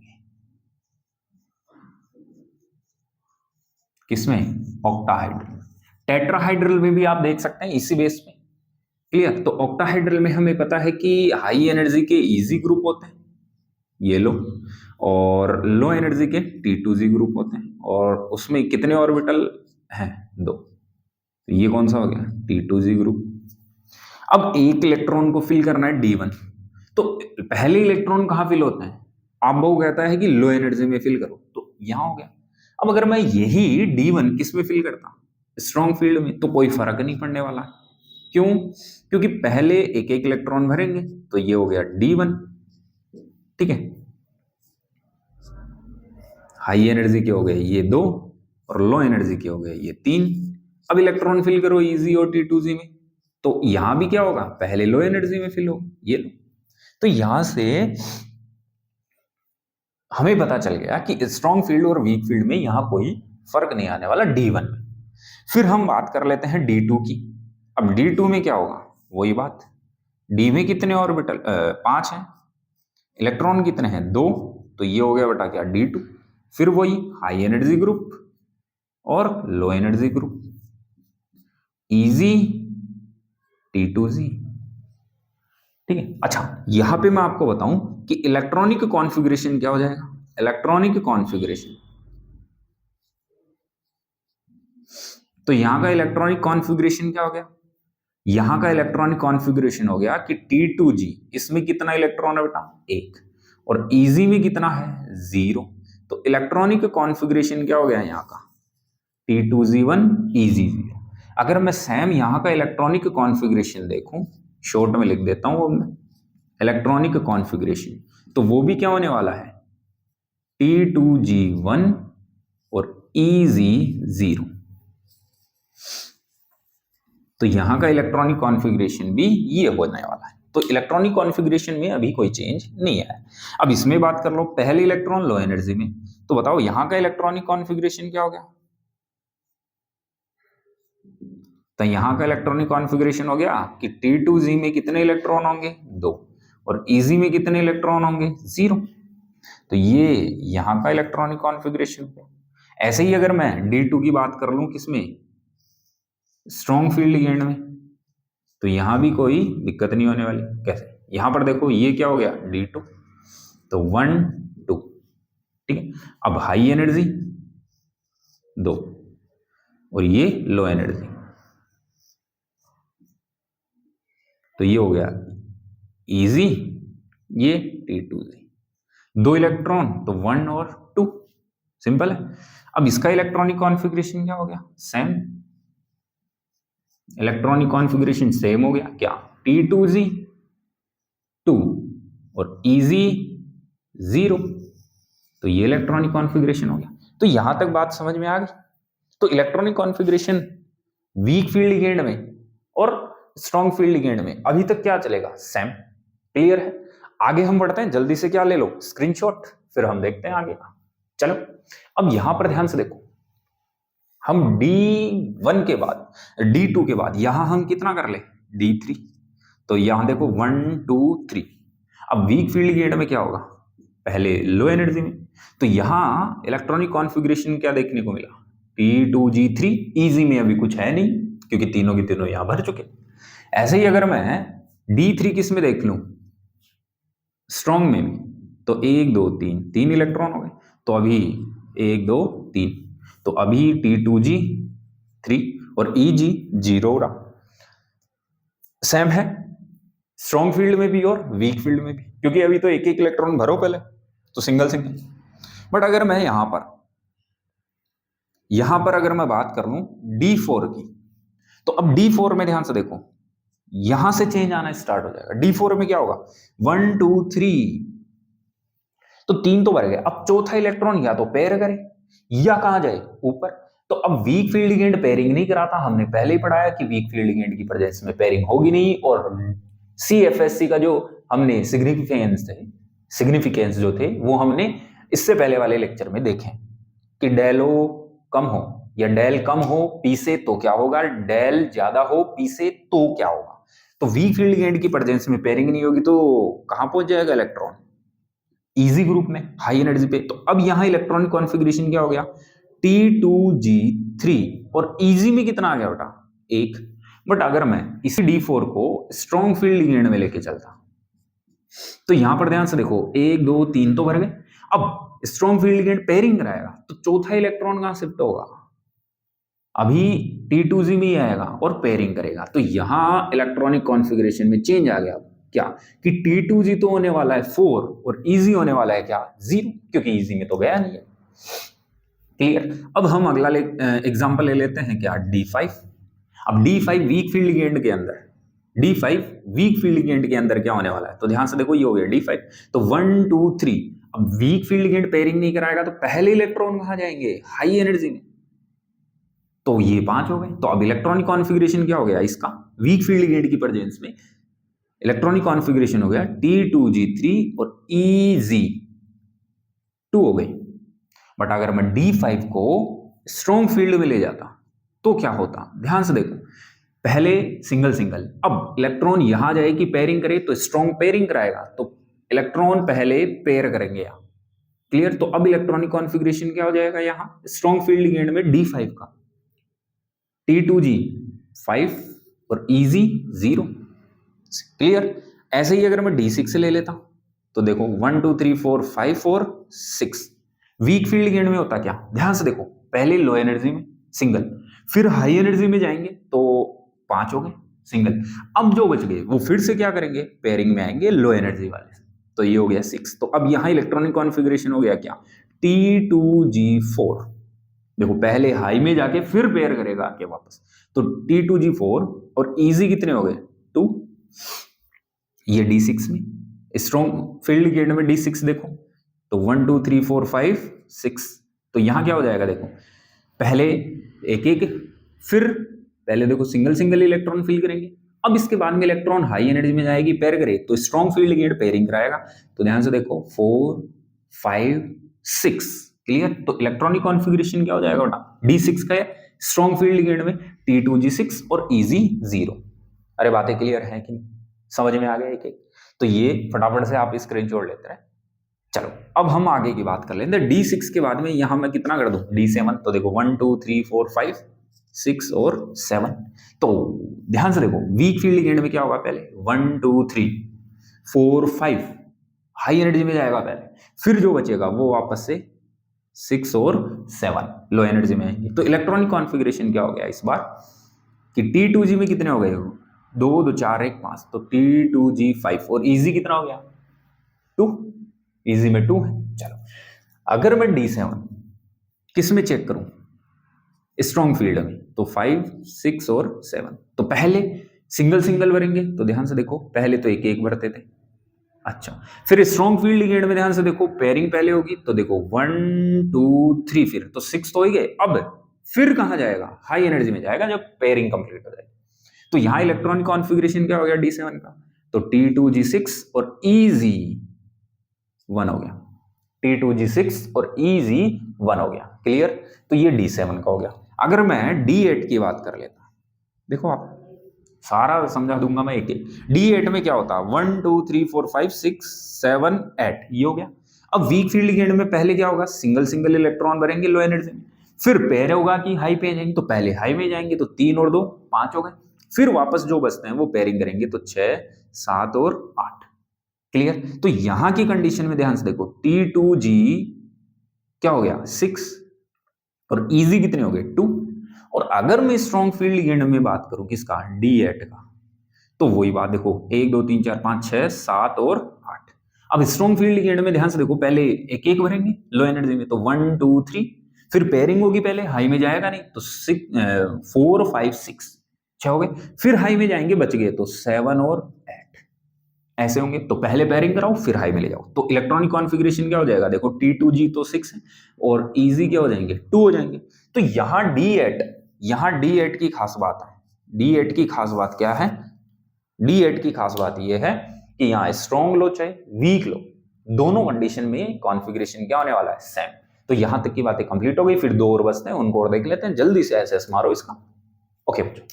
किसमें, ऑक्टाहाइड्रल। टेट्राहाइड्रल में भी आप देख सकते हैं इसी बेस पे। क्लियर? तो ऑक्टाहाइड्रल में हमें पता है कि हाई एनर्जी के इजी ग्रुप होते हैं, ये लो, और लो एनर्जी के T2Z ग्रुप होते हैं, और उसमें कितने ऑर्बिटल हैं, दो। तो ये कौन सा हो गया, T2Z ग्रुप। अब एक इलेक्ट्रॉन को फिल करना है D1, तो पहले इलेक्ट्रॉन कहां फिल होते हैं, आप वो कहता है कि लो एनर्जी में फिल करो, तो यहां हो गया। अब अगर मैं यही D1 किस में फिल करता, स्ट्रॉन्ग फील्ड में, तो कोई फर्क नहीं पड़ने वाला है। क्यों? क्योंकि पहले एक एक इलेक्ट्रॉन भरेंगे, तो ये हो गया D1। ठीक है, हाई एनर्जी के हो गए ये दो, और लो एनर्जी के हो गए ये तीन। अब इलेक्ट्रॉन फिल करो इजी और T2Z में, तो यहां भी क्या होगा, पहले लो एनर्जी में फिल होगा, ये लो। तो यहां से हमें पता चल गया कि स्ट्रॉन्ग फील्ड और वीक फील्ड में यहां कोई फर्क नहीं आने वाला D1 में। फिर हम बात कर लेते हैं D2 की। अब D2 में क्या होगा, वही बात, D में कितने ऑर्बिटल, 5 हैं, इलेक्ट्रॉन कितने हैं, 2, तो ये हो गया बेटा क्या, D2। फिर वही हाई एनर्जी ग्रुप और लो एनर्जी ग्रुप, इजी T2Z। ठीक है, अच्छा यहां पे मैं आपको बताऊं कि इलेक्ट्रॉनिक कॉन्फ़िगरेशन क्या हो जाएगा, इलेक्ट्रॉनिक कॉन्फ़िगरेशन। तो यहां का इलेक्ट्रॉनिक कॉन्फ़िगरेशन क्या हो गया, यहां का इलेक्ट्रॉनिक कॉन्फ़िगरेशन हो गया कि T2G, इसमें कितना इलेक्ट्रॉन है बेटा, एक, और इजी में कितना है, 0। तो इलेक्ट्रॉनिक कॉन्फ़िगरेशन क्या हो गया यहाँ का, T2Z1 इजी 0। अगर मैं सेम यहाँ का इलेक्ट्रॉनिक कॉन्फ़िगरेशन देखूं, शॉर्ट में लिख देता हूं मैं, इलेक्ट्रॉनिक कॉन्फ़िगरेशन, तो वो भी क्या होने वाला है, T2G1 और EZ0। तो यहाँ का इलेक्ट्रॉनिक कॉन्फ़िगरेशन भी ये होने वाला है। तो इलेक्ट्रॉनिक कॉन्फ़िगरेशन में अभी कोई चेंज नहीं आया है। अब इसमें बात कर लो, पहले इलेक्ट्रॉन लो एनर्जी में, तो बताओ यहाँ का इलेक्ट्रॉनिक कॉन्फ़िगरेशन क्या हो गया? तो यहाँ का इलेक्ट्रॉनिक कॉन्फ़िगरेशन हो गया कि T2Z में कितने इलेक्ट्रॉन होंगे? 2, और EZ में कितने इलेक्ट्रॉन होंगे? 0। तो ये यहाँ का इलेक्ट्रॉनिक कॉन्फ़िगरेशन है। ऐसे ही अगर मैं D2 की बात कर लूं, किसमें? स्ट्रॉन्ग फील्ड लिगेंड में, तो यहां भी कोई दिक्कत नहीं होने वाली। कैसे? यहां पर देखो ये क्या हो गया? D2, तो 1 2, ठीक है। अब हाई एनर्जी 2 और ये लो एनर्जी, तो ये हो गया इजी, ये T2Z, 2 इलेक्ट्रॉन तो 1 और 2, सिंपल है। अब इसका इलेक्ट्रॉनिक कॉन्फ़िगरेशन क्या हो गया? सेम, इलेक्ट्रॉनिक कॉन्फ़िगरेशन सेम हो गया। क्या? T2Z 2 और EZ 0, तो ये इलेक्ट्रॉनिक कॉन्फ़िगरेशन हो गया। तो यहां तक बात समझ में आ गई। तो electronic configuration weak field ligand में और स्ट्रॉन्ग फील्ड लिगेंड में अभी तक क्या चलेगा? सेम। क्लियर है? आगे हम बढ़ते हैं, जल्दी से क्या ले लो? स्क्रीनशॉट, फिर हम देखते हैं आगे का। चलो, अब यहां पर ध्यान से देखो, हम D1 के बाद, D2 के बाद यहां हम कितना कर ले? D3। तो यहां देखो 1 2 3। अब वीक फील्ड लिगेंड में क्या होगा? पहले लो एनर्जी में, तो यहां इलेक्ट्रॉनिक कॉन्फ़िगरेशन क्या देखने को मिला? T2G3। इजी में अभी कुछ है नहीं क्योंकि तीनों के तीनों यहां भर चुके। ऐसे ही अगर मैं D3 किस में देख लूं? स्ट्रॉन्ग में भी, तो 1 2 3 3 इलेक्ट्रॉन हो गए। तो अभी 1 2 3, तो अभी T2G3 और EG 0 रहा। सेम है स्ट्रॉन्ग फील्ड में भी और वीक फील्ड में भी, क्योंकि अभी तो एक एक इलेक्ट्रॉन भरो पहले, तो सिंगल सिंगल। बट अगर मैं यहां पर अगर मैं बात कर लूं D4 की, तो अब D4 में ध्यान से देखो, यहां से चेंज आना स्टार्ट हो जाएगा। D4 में क्या होगा? 1 2 3, तो 3 तो भर गए। अब चौथा इलेक्ट्रॉन या तो पेयर करे या कहां जाए? ऊपर। तो अब वीक फील्ड लिगेंड पेयरिंग नहीं कराता, हमने पहले ही पढ़ाया कि वीक फील्ड लिगेंड की प्रेजेंस में पेयरिंग होगी नहीं। और CFSC का जो हमने सिग्निफिकेंस जो थे वो हमने इससे पहले वाले लेक्चर में देखे कि डेलो कम हो या डेल कम हो पी से तो क्या होगा, डेल ज्यादा हो पी से तो क्या होगा। तो वीक फील्ड लिगेंड की प्रेजेंस में पेयरिंग नहीं होगी तो कहां पहुंच जाएगा इलेक्ट्रॉन? इजी ग्रुप में, हाई एनर्जी पे। तो अब यहां इलेक्ट्रॉनिक कॉन्फ़िगरेशन क्या हो गया? T2G3, और इजी में कितना आ गया बेटा? 1। बट अगर मैं इसी D4 को स्ट्रॉन्ग फील्ड लिगेंड में लेके चलता, तो यहां पर ध्यान से देखो 1 2 3 तो भर गए। अब स्ट्रॉन्ग फील्ड लिगेंड पेयरिंग कराएगा तो चौथा इलेक्ट्रॉन कहां शिफ्ट होगा? अभी T2Z में ही आएगा और पेयरिंग करेगा। तो यहां इलेक्ट्रॉनिक कॉन्फ़िगरेशन में चेंज आ गया। क्या? कि T2Z तो होने वाला है 4 और EZ होने वाला है क्या? 0, क्योंकि EZ में तो गया नहीं है। क्लियर? अब हम अगला एग्जांपल ले लेते हैं, क्या? D5। अब D5 वीक फील्ड लिगेंड के अंदर, D5 वीक फील्ड लिगेंड के अंदर क्या होने वाला है? तो ध्यान से देखो, ये हो गया D5, तो 1 2 3। अब वीक फील्ड लिगेंड पेयरिंग नहीं कराएगा तो पहले इलेक्ट्रॉन कहां जाएंगे? हाई एनर्जी में, तो ये 5 हो गए। तो अब इलेक्ट्रॉनिक कॉन्फ़िगरेशन क्या हो गया इसका? वीक फील्ड लिगेंड की प्रेजेंस में इलेक्ट्रॉनिक कॉन्फ़िगरेशन हो गया T2G3 और EZ2 हो गई। बट अगर मैं D5 को स्ट्रॉन्ग फील्ड में ले जाता तो क्या होता? ध्यान से देखो, पहले सिंगल सिंगल, अब इलेक्ट्रॉन यहां जाए कि पेयरिंग करे तो स्ट्रॉन्ग पेयरिंग कराएगा, तो इलेक्ट्रॉन पहले पेयर करेंगे यहां। क्लियर? तो अब इलेक्ट्रॉनिक कॉन्फ़िगरेशन क्या हो जाएगा यहां स्ट्रॉन्ग फील्ड लिगेंड में? D5 का T2G 5 और EZ 0। क्लियर? ऐसे ही अगर मैं D6 ले लेता तो देखो 1 2 3 4 5 और 6। वीक फील्ड लिगेंड में होता क्या? ध्यान से देखो, पहले लो एनर्जी में सिंगल, फिर हाई एनर्जी में जाएंगे तो 5 हो गए सिंगल। अब जो बच गए वो फिर से क्या करेंगे? पेयरिंग में आएंगे लो एनर्जी वाले से, तो ये हो गया 6। तो अब यहां इलेक्ट्रॉनिक कॉन्फ़िगरेशन हो गया क्या? T2G4। देखो, पहले हाई में जाके फिर पेयर करेगा आके वापस, तो T2G4 और EZ कितने हो गए? 2। ये D6 में स्ट्रॉन्ग फील्ड लिगेंड में D6 देखो, तो 1 2 3 4 5 6। तो यहां क्या हो जाएगा? देखो, पहले एक एक, फिर पहले देखो सिंगल सिंगल इलेक्ट्रॉन फिल करेंगे, अब इसके बाद में इलेक्ट्रॉन हाई एनर्जी में जाएगी, पेयर करे तो स्ट्रॉन्ग फील्ड लिगेंड पेयरिंग कराएगा। तो ध्यान से देखो 4 5 6, क्लियर। तो इलेक्ट्रॉनिक कॉन्फ़िगरेशन क्या हो जाएगा बेटा, D6 का है स्ट्रॉन्ग फील्ड लिगेंड में T2G6 और EG0। अरे बातें क्लियर है कि नहीं, समझ में आ गया एक एक? तो ये फटाफट से आप स्क्रीनशॉट लेते रहे। चलो अब हम आगे की बात कर लेते हैं। D6 के बाद में यहां मैं कितना कर दूं, D7। तो देखो 1 2 3 4 5 6 और 7। तो ध्यान से देखो वीक फील्ड लिगेंड में क्या होगा, पहले 1 2 3 4 5 हाई एनर्जी में जाएगा पहले, फिर जो बचेगा वो वापस से 6 और 7 लो एनर्जी में आएंगे। तो इलेक्ट्रॉनिक कॉन्फ़िगरेशन क्या हो गया इस बार कि T2G में कितने हो गए, 2 2 4 1 5, तो T2G5 और इजी कितना हो गया 2, इजी में 2 है। चलो अगर मैं D7 किस में चेक करूं, स्ट्रॉन्ग फील्ड में, तो 5 6 और 7। तो पहले सिंगल सिंगल भरेंगे, तो ध्यान से देखो पहले तो एक एक भरते थे। अच्छा फिर स्ट्रॉन्ग फील्ड लिगेंड में ध्यान से देखो पेयरिंग पहले होगी, तो देखो 1 2 3 फिर तो 6 तो ही गए। अब फिर कहां जाएगा, हाई एनर्जी में जाएगा जब पेयरिंग कंप्लीट हो जाएगी। तो यहां इलेक्ट्रॉनिक कॉन्फ़िगरेशन क्या हो गया D7 का, तो T2G6 और EG1 हो गया, T2G6 और EG1 हो गया, क्लियर। तो ये D7 का हो गया। अगर मैं D8 की बात कर लेता, देखो आप सारा समझा दूंगा मैं एक एक। D8 में क्या होता है, 1 2 3 4 5 6 7 8, ये हो गया। अब वीक फील्ड लिगेंड में पहले क्या होगा, सिंगल सिंगल इलेक्ट्रॉन भरेंगे लो एनर्जी में, फिर पेयर होगा कि हाई पे जाएंगे, तो पहले हाई में जाएंगे, तो 3 और 2 5 हो गए, फिर वापस जो बचते हैं वो पेयरिंग करेंगे, तो 6 7 और 8, क्लियर। तो यहां की कंडीशन में ध्यान से देखो T2G क्या हो गया 6 और इजी कितने हो गए 2। और अगर मैं स्ट्रॉन्ग फील्ड लिगेंड में बात करूं किसका, D8 का, तो वही बात देखो 1 2 3 4 5 6 7 और 8। अब स्ट्रॉन्ग फील्ड लिगेंड में ध्यान से देखो पहले एक एक भरेंगे लो एनर्जी में, तो 1 2 3, फिर पेयरिंग होगी, पहले हाई में जाएगा नहीं, तो 4 5 6 6 हो गए, फिर हाई में जाएंगे बच गए, तो 7 और 8 ऐसे होंगे। तो पहले पेयरिंग कराओ फिर हाई में ले जाओ, तो इलेक्ट्रॉनिक कॉन्फ़िगरेशन क्या हो जाएगा, देखो T2G तो 6 है और EG क्या हो जाएंगे 2 हो जाएंगे। तो यहां D8 की खास बात है, D8 की खास बात क्या है, D8 की खास बात यह है कि यहाँ स्ट्रॉन्ग लो चाहे वीक लो, दोनों कंडीशन में कॉन्फ़िगरेशन क्या होने वाला है, सेम। तो यहां तक की बातें कंप्लीट हो गई, फिर 2 और बचते हैं, उनको और देख लेते हैं, जल्दी से एसएस मारो इसका। ओके बच्चों,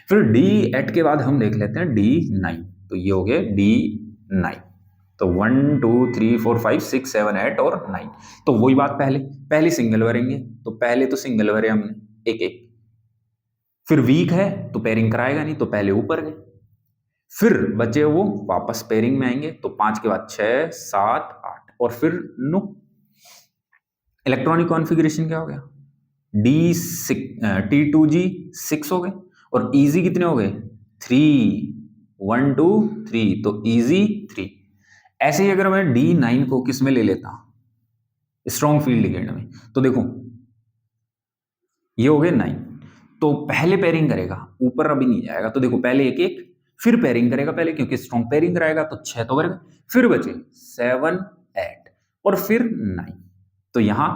फिर D8 के बाद हम देख लेते हैं D9। तो ये हो गए D9, तो 1 2 3 4 5 6 7 8 और 9। तो वही बात पहले सिंगल भरेंगे, तो पहले तो सिंगल भरे हमने एक एक, फिर वीक है तो पेयरिंग कराएगा नहीं, तो पहले ऊपर गए, फिर बचे वो वापस पेयरिंग में आएंगे, तो 5 के बाद 6 7 8 और फिर 9। इलेक्ट्रॉनिक कॉन्फ़िगरेशन क्या हो गया, T2G6 हो गए और EG कितने हो गए 3 1 2 3, तो EG3। ऐसे ही अगर मैं D9 को किस में ले लेता, स्ट्रॉन्ग फील्ड लिगेंड में, तो देखो ये हो गए 9, तो पहले पेयरिंग करेगा, ऊपर अभी नहीं जाएगा, तो देखो पहले एक एक, फिर पेयरिंग करेगा पहले क्योंकि स्ट्रॉन्ग पेयरिंग कराएगा, तो 6 तो करेगा, फिर बचे 7 8 और फिर 9। तो यहां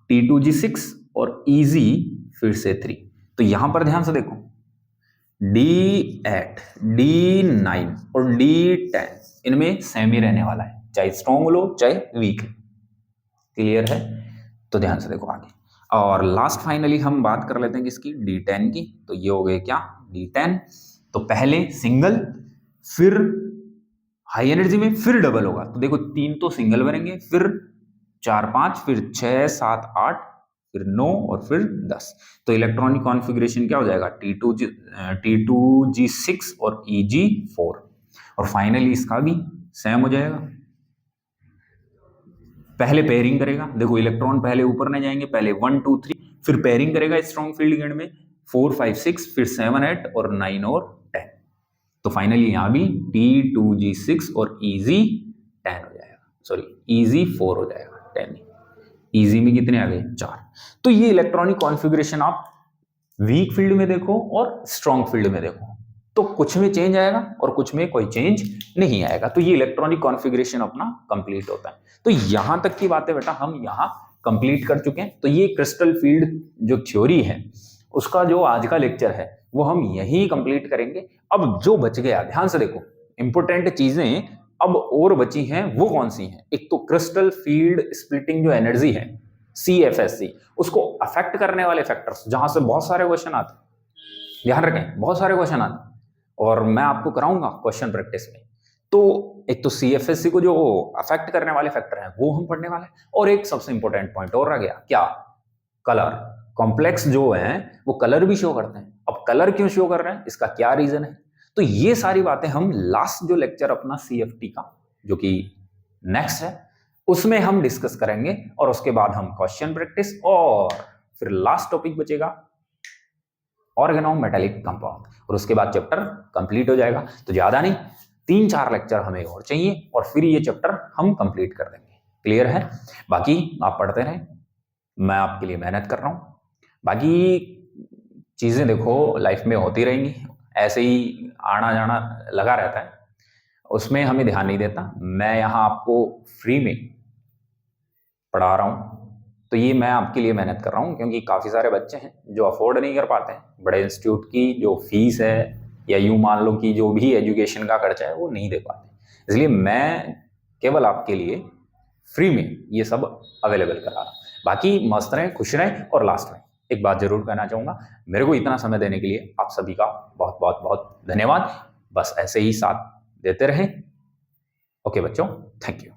T2G6 और EG फिर से 3। तो यहां पर ध्यान से देखो D8 D9 और D10 इनमें सेम ही रहने वाला है, चाहे स्ट्रॉन्ग लो चाहे वीक, क्लियर है। तो ध्यान से देखो आगे, और लास्ट फाइनली हम बात कर लेते हैं किसकी, D10 की। तो ये हो गए क्या D10, तो पहले सिंगल, फिर हाई एनर्जी में, फिर डबल होगा, तो देखो 3 तो सिंगल बनेंगे, फिर 4 5, फिर 6 7 8, फिर 9 और फिर 10। तो इलेक्ट्रॉनिक कॉन्फ़िगरेशन क्या हो जाएगा, T2G6 और EG4, और फाइनली इसका भी सेम हो जाएगा। पहले पेयरिंग करेगा, देखो इलेक्ट्रॉन पहले ऊपर नहीं जाएंगे, पहले 1 2 3, फिर पेयरिंग करेगा स्ट्रॉन्ग फील्ड लिगेंड में 4 5 6, फिर 7 8 और 9 और 10। तो फाइनली यहां भी T2G6 और EG10 हो जाएगा, सॉरी EG4 हो जाएगा, 10 EG में कितने आ गए 4। तो ये इलेक्ट्रॉनिक कॉन्फ़िगरेशन आप वीक फील्ड में देखो और स्ट्रॉन्ग फील्ड में देखो, तो कुछ में चेंज आएगा और कुछ में कोई चेंज नहीं आएगा। तो ये इलेक्ट्रॉनिक कॉन्फ़िगरेशन अपना कंप्लीट होता है। तो यहां तक की बातें बेटा हम यहां कंप्लीट कर चुके हैं। तो ये क्रिस्टल फील्ड जो थ्योरी है उसका जो आज का लेक्चर है वो हम यहीं कंप्लीट करेंगे। अब जो बच गया, ध्यान से देखो, इंपॉर्टेंट चीजें अब और बची हैं, वो कौन सी हैं? एक तो क्रिस्टल फील्ड स्प्लिटिंग जो एनर्जी है, CFSC, उसको अफेक्ट करने वाले फैक्टर्स, जहां से बहुत सारे क्वेश्चन आते हैं, ध्यान रखें, बहुत सारे क्वेश्चन आते हैं और मैं आपको कराऊंगा क्वेश्चन प्रैक्टिस में। तो एक तो CFSC को जो अफेक्ट करने वाले फैक्टर हैं वो हम पढ़ने वाले हैं, और एक सबसे इंपॉर्टेंट पॉइंट और रह गया, क्या? कलर। कॉम्प्लेक्स जो है वो कलर भी शो करते हैं। अब कलर क्यों शो कर रहे हैं, इसका क्या रीजन है? तो ये सारी बातें हम लास्ट जो लेक्चर अपना CFT का, जो कि नेक्स्ट है, उसमें हम डिस्कस करेंगे, और उसके बाद हम क्वेश्चन प्रैक्टिस, और फिर लास्ट टॉपिक बचेगा ऑर्गेनो मेटालिक कंपाउंड, और उसके बाद चैप्टर कंप्लीट हो जाएगा। तो ज्यादा नहीं, 3-4 लेक्चर हमें और चाहिए, और फिर ये चैप्टर हम कंप्लीट कर देंगे। क्लियर है? बाकी आप पढ़ते रहें, मैं आपके लिए मेहनत कर रहा हूं। बाकी चीजें देखो लाइफ में होती रहेंगी, ऐसे ही आना जाना लगा रहता है, उसमें हमें ध्यान नहीं देता। मैं यहाँ आपको फ्री में पढ़ा रहा हूँ, तो ये मैं आपके लिए मेहनत कर रहा हूँ, क्योंकि काफ़ी सारे बच्चे हैं जो अफोर्ड नहीं कर पाते हैं, बड़े इंस्टीट्यूट की जो फीस है, या यूँ मान लो कि जो भी एजुकेशन का खर्चा है वो नहीं दे पाते। इसलिए मैं केवल आपके लिए फ्री में ये सब अवेलेबल करा रहा हूँ। बाकी मस्त रहें, खुश रहें, और लास्ट में एक बात जरूर कहना चाहूँगा, मेरे को इतना समय देने के लिए आप सभी का बहुत बहुत बहुत धन्यवाद। बस ऐसे ही साथ देते रहें। ओके बच्चों, थैंक यू।